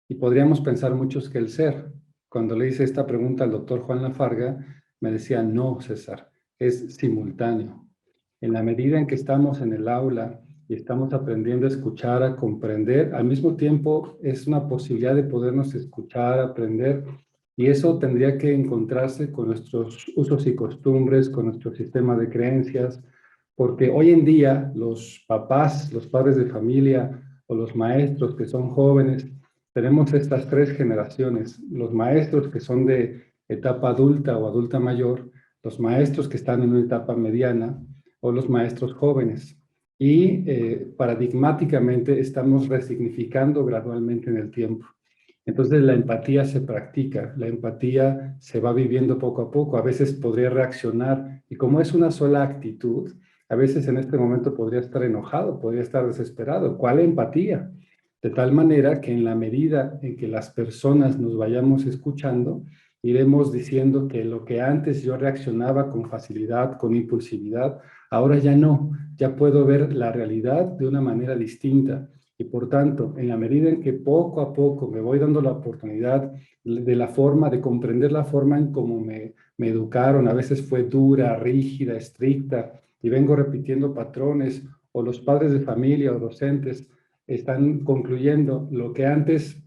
Y podríamos pensar muchos que el ser. Cuando le hice esta pregunta al doctor Juan Lafarga, me decía, no, César, es simultáneo. En la medida en que estamos en el aula y estamos aprendiendo a escuchar, a comprender, al mismo tiempo es una posibilidad de podernos escuchar, aprender, y eso tendría que encontrarse con nuestros usos y costumbres, con nuestro sistema de creencias, porque hoy en día los papás, los padres de familia o los maestros que son jóvenes, tenemos estas tres generaciones, los maestros que son de etapa adulta o adulta mayor, los maestros que están en una etapa mediana o los maestros jóvenes. Y paradigmáticamente estamos resignificando gradualmente en el tiempo. Entonces la empatía se practica, la empatía se va viviendo poco a poco, a veces podría reaccionar y como es una sola actitud, a veces en este momento podría estar enojado, podría estar desesperado. ¿Cuál empatía? De tal manera que en la medida en que las personas nos vayamos escuchando, iremos diciendo que lo que antes yo reaccionaba con facilidad, con impulsividad, ahora ya no, ya puedo ver la realidad de una manera distinta. Y por tanto, en la medida en que poco a poco me voy dando la oportunidad de la forma, de comprender la forma en cómo me educaron, a veces fue dura, rígida, estricta, y vengo repitiendo patrones, o los padres de familia o docentes están concluyendo lo que antes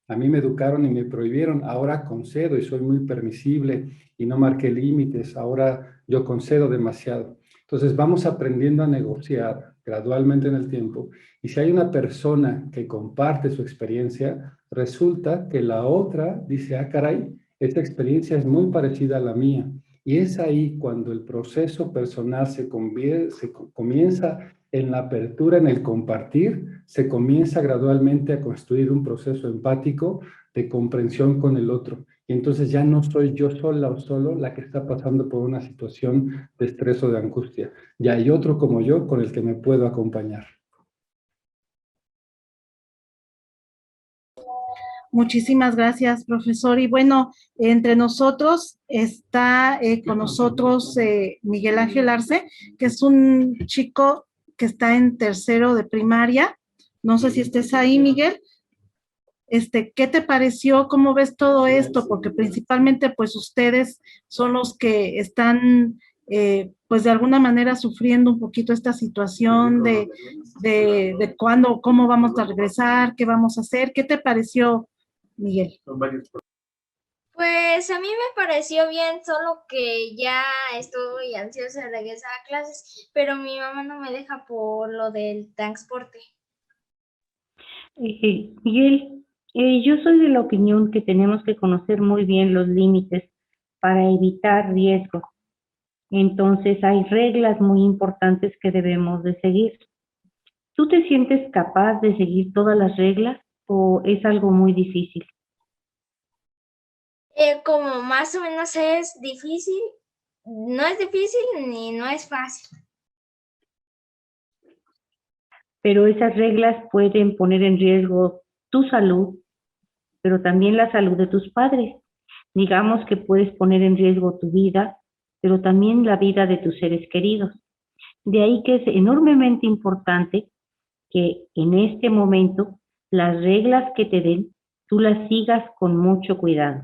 a mí me educaron y me prohibieron, ahora concedo y soy muy permisible y no marqué límites, ahora yo concedo demasiado. Entonces vamos aprendiendo a negociar gradualmente en el tiempo y si hay una persona que comparte su experiencia, resulta que la otra dice, ah, caray, esta experiencia es muy parecida a la mía. Y es ahí cuando el proceso personal se comienza en la apertura, en el compartir, se comienza gradualmente a construir un proceso empático de comprensión con el otro. Y entonces ya no soy yo sola o solo la que está pasando por una situación de estrés o de angustia. Ya hay otro como yo con el que me puedo acompañar. Muchísimas gracias, profesor. Y bueno, entre nosotros está con nosotros Miguel Ángel Arce, que es un chico que está en tercero de primaria. No sé si estés ahí, Miguel. ¿Qué te pareció? ¿Cómo ves todo esto? Porque principalmente, pues, ustedes son los que están, pues, de alguna manera sufriendo un poquito esta situación de cuándo, cómo vamos a regresar, qué vamos a hacer. ¿Qué te pareció, Miguel? Pues a mí me pareció bien, solo que ya estoy ansiosa de regresar a clases, pero mi mamá no me deja por lo del transporte. Miguel, yo soy de la opinión que tenemos que conocer muy bien los límites para evitar riesgos. Entonces hay reglas muy importantes que debemos de seguir. ¿Tú te sientes capaz de seguir todas las reglas o es algo muy difícil? Como más o menos es difícil, no es difícil ni no es fácil. Pero esas reglas pueden poner en riesgo tu salud, pero también la salud de tus padres. Digamos que puedes poner en riesgo tu vida, pero también la vida de tus seres queridos. De ahí que es enormemente importante que en este momento las reglas que te den, tú las sigas con mucho cuidado.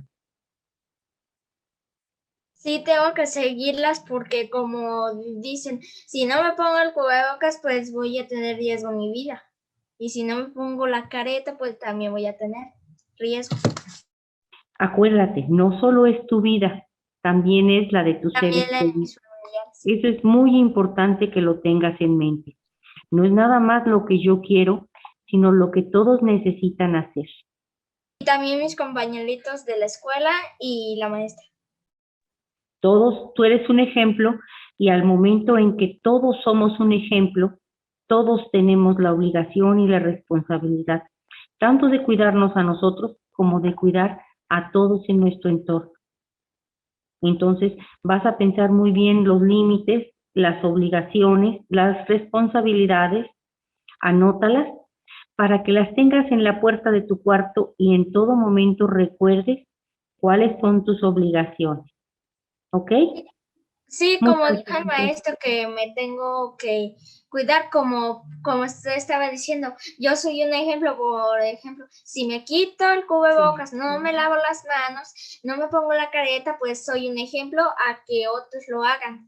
Sí, tengo que seguirlas porque como dicen, si no me pongo el cubrebocas, pues voy a tener riesgo en mi vida. Y si no me pongo la careta, pues también voy a tener riesgo. Acuérdate, no solo es tu vida, también es la de tus seres queridos. Eso es muy importante que lo tengas en mente. No es nada más lo que yo quiero, sino lo que todos necesitan hacer. Y también mis compañeritos de la escuela y la maestra. Todos, tú eres un ejemplo y al momento en que todos somos un ejemplo, todos tenemos la obligación y la responsabilidad, tanto de cuidarnos a nosotros como de cuidar a todos en nuestro entorno. Entonces, vas a pensar muy bien los límites, las obligaciones, las responsabilidades, anótalas para que las tengas en la puerta de tu cuarto y en todo momento recuerdes cuáles son tus obligaciones. ¿Ok? Sí, Muchas como dijo el gracias. maestro, que me tengo que cuidar, como usted estaba diciendo. Yo soy un ejemplo, por ejemplo, si me quito el cubrebocas, no me lavo las manos, no me pongo la careta, pues soy un ejemplo a que otros lo hagan.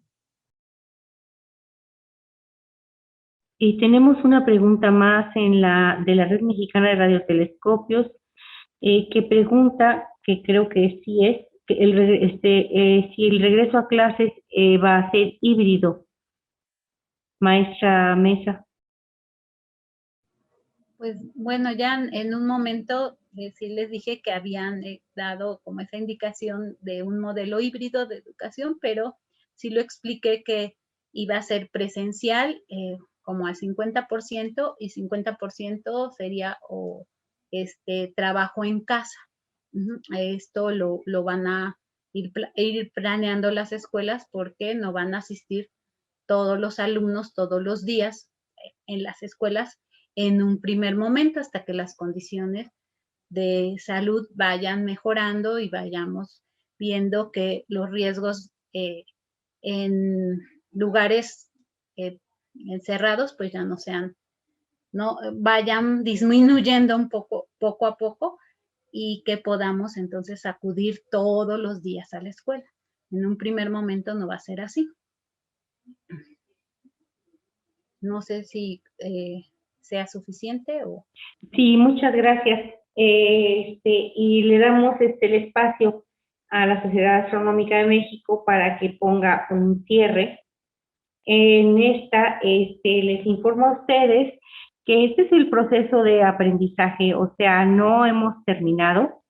Y tenemos una pregunta más de la Red Mexicana de Radiotelescopios, que pregunta, que creo que sí es, que si el regreso a clases va a ser híbrido. Maestra Mesa. Pues bueno, ya en un momento sí les dije que habían dado como esa indicación de un modelo híbrido de educación, pero sí lo expliqué que iba a ser presencial como al 50% y 50% sería trabajo en casa. Esto lo van a ir planeando las escuelas porque no van a asistir todos los alumnos todos los días en las escuelas en un primer momento hasta que las condiciones de salud vayan mejorando y vayamos viendo que los riesgos en lugares encerrados pues ya no vayan disminuyendo un poco a poco y que podamos entonces acudir todos los días a la escuela. En un primer momento no va a ser así. No sé si sea suficiente o... Sí, muchas gracias. Y le damos el espacio a la Sociedad Astronómica de México para que ponga un cierre. En esta, les informo a ustedes que este es el proceso de aprendizaje, o sea, no hemos terminado.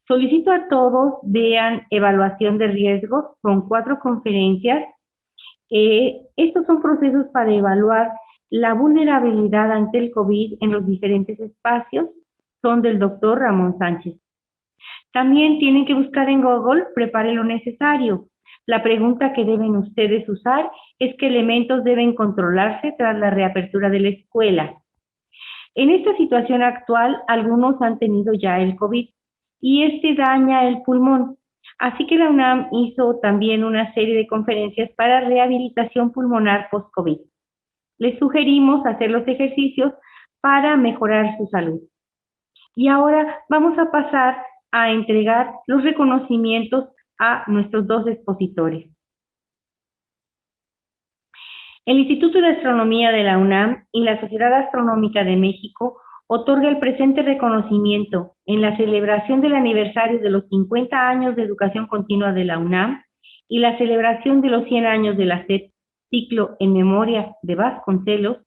Solicito a todos vean evaluación de riesgos, son 4 conferencias. Estos son procesos para evaluar la vulnerabilidad ante el COVID en los diferentes espacios, son del doctor Ramón Sánchez. También tienen que buscar en Google, prepare lo necesario. La pregunta que deben ustedes usar es qué elementos deben controlarse tras la reapertura de la escuela. En esta situación actual, algunos han tenido ya el COVID y daña el pulmón. Así que la UNAM hizo también una serie de conferencias para rehabilitación pulmonar post-COVID. Les sugerimos hacer los ejercicios para mejorar su salud. Y ahora vamos a pasar a entregar los reconocimientos a nuestros 2 expositores. El Instituto de Astronomía de la UNAM y la Sociedad Astronómica de México otorga el presente reconocimiento en la celebración del aniversario de los 50 años de educación continua de la UNAM y la celebración de los 100 años de la SEP, ciclo en memoria de Vasconcelos,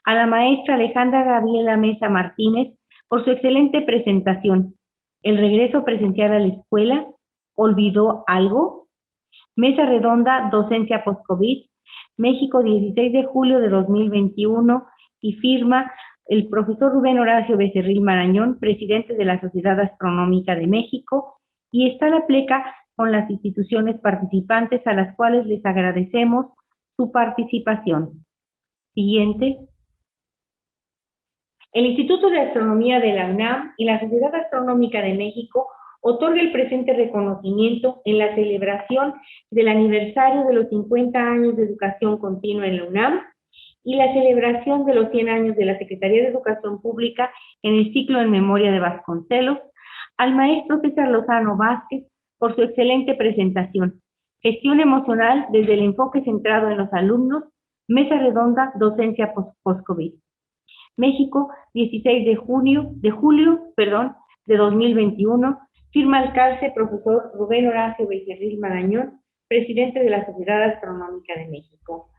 a la maestra Alejandra Gabriela Mesa Martínez por su excelente presentación. El regreso presencial a la escuela, ¿olvidó algo? Mesa redonda, docencia post-COVID, México, 16 de julio de 2021, y firma el profesor Rubén Horacio Becerril Marañón, presidente de la Sociedad Astronómica de México, y está la pleca con las instituciones participantes a las cuales les agradecemos su participación. Siguiente. El Instituto de Astronomía de la UNAM y la Sociedad Astronómica de México otorga el presente reconocimiento en la celebración del aniversario de los 50 años de educación continua en la UNAM y la celebración de los 100 años de la Secretaría de Educación Pública en el ciclo en memoria de Vasconcelos, al maestro César Lozano Vázquez por su excelente presentación. Gestión emocional desde el enfoque centrado en los alumnos, mesa redonda, docencia post-COVID. México, 16 de julio de 2021, firma al calce profesor Rubén Horacio Becerril Marañón, presidente de la Sociedad Astronómica de México.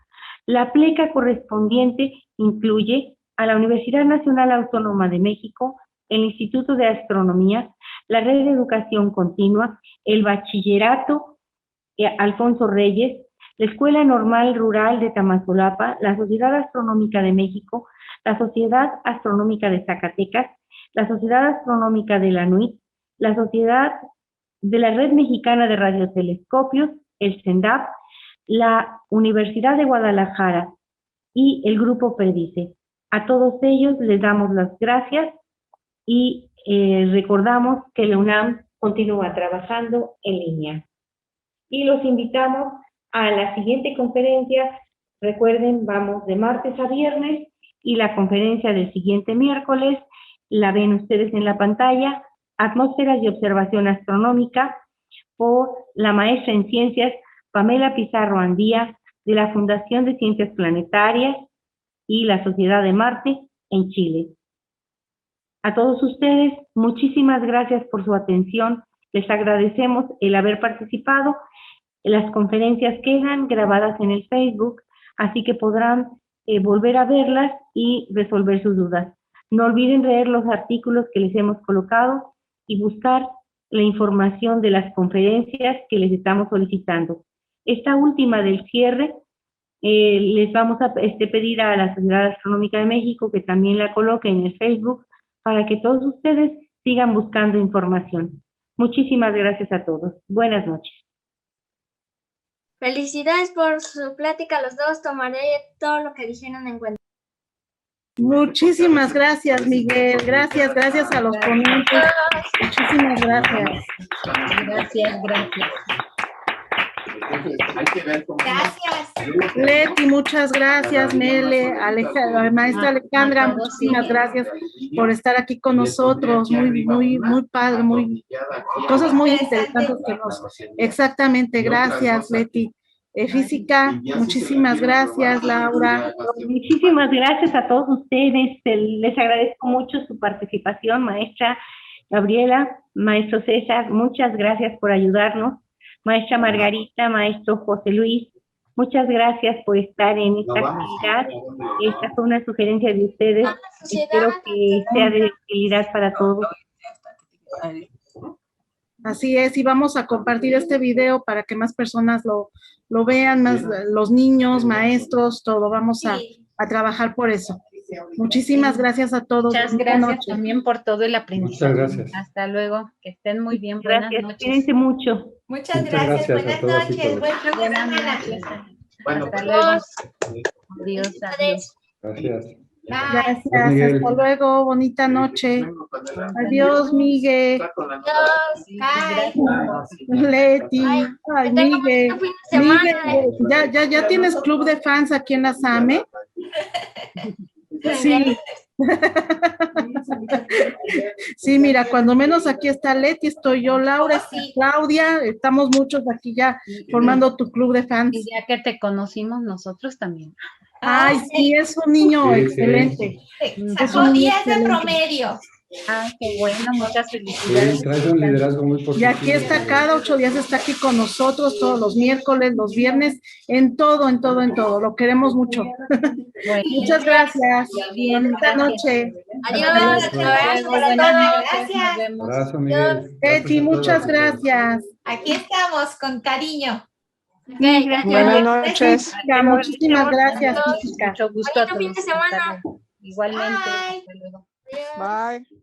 La pleca correspondiente incluye a la Universidad Nacional Autónoma de México, el Instituto de Astronomía, la Red de Educación Continua, el Bachillerato Alfonso Reyes, la Escuela Normal Rural de Tamazulapa, la Sociedad Astronómica de México, la Sociedad Astronómica de Zacatecas, la Sociedad Astronómica de la NUIT, la Sociedad de la Red Mexicana de Radiotelescopios, el CENDAP, la Universidad de Guadalajara y el Grupo Perdice. A todos ellos les damos las gracias y recordamos que la UNAM continúa trabajando en línea. Y los invitamos a la siguiente conferencia. Recuerden, vamos de martes a viernes, y la conferencia del siguiente miércoles la ven ustedes en la pantalla, Atmósferas y Observación Astronómica, por la maestra en Ciencias Pamela Pizarro Andía, de la Fundación de Ciencias Planetarias y la Sociedad de Marte en Chile. A todos ustedes, muchísimas gracias por su atención. Les agradecemos el haber participado. Las conferencias quedan grabadas en el Facebook, así que podrán volver a verlas y resolver sus dudas. No olviden leer los artículos que les hemos colocado y buscar la información de las conferencias que les estamos solicitando. Esta última del cierre, les vamos a pedir a la Sociedad Astronómica de México que también la coloque en el Facebook para que todos ustedes sigan buscando información. Muchísimas gracias a todos. Buenas noches. Felicidades por su plática los dos, tomaré todo lo que dijeron en cuenta. Muchísimas gracias, Miguel. Gracias a los ponentes. Muchísimas gracias. Gracias. Gracias. Leti, muchas gracias. Mele, maestra Alejandra, muchísimas gracias por estar aquí con nosotros. Muy padre, cosas muy interesantes que nos. Exactamente, gracias, Leti. Física, muchísimas gracias, Laura. Muchísimas gracias a todos ustedes. Les agradezco mucho su participación, maestra Gabriela, maestro César, muchas gracias por ayudarnos. Maestra Margarita, maestro José Luis, muchas gracias por estar en esta actividad. Esta fue una sugerencia de ustedes. Espero que sea de utilidad para todos. Así es, y vamos a compartir este video para que más personas lo vean, más los niños, maestros, todo. Vamos a trabajar por eso. Muchísimas gracias a todos. Muchas gracias también por todo el aprendizaje. Muchas gracias. Hasta luego, que estén muy bien. Gracias, Buenas noches. cuídense mucho. Muchas gracias. Buenas noches. Buen fin de Buenas semana. noches. Bueno, Hasta luego. Adiós. Gracias. Gracias, Miguel. hasta luego, bonita noche. Adiós, Miguel. Leti, ay, Miguel. Miguel, ¿ya tienes club de fans aquí en la SAME? Sí. Sí, mira, cuando menos aquí está Leti, estoy yo, Laura, Claudia, estamos muchos aquí ya formando tu club de fans. Y ya que te conocimos nosotros también. Ay, sí, es un niño excelente. Sacó 10 de promedio. Ay, qué bueno, muchas felicidades. Sí, trae un liderazgo muy positivo. Y aquí está, cada 8 días está aquí con nosotros, todos los miércoles, los viernes, en todo. Lo queremos mucho. Bueno, Muchas gracias. bien, Buenas noches. Adiós. Gracias. Abrazo, Miguel. Betty, muchas gracias. Aquí estamos con cariño. Buenas noches. Muchísimas gracias, Jessica. Mucho gusto a Bonito fin todos. de semana. Hasta luego. Igualmente. Bye. Hasta luego. Bye.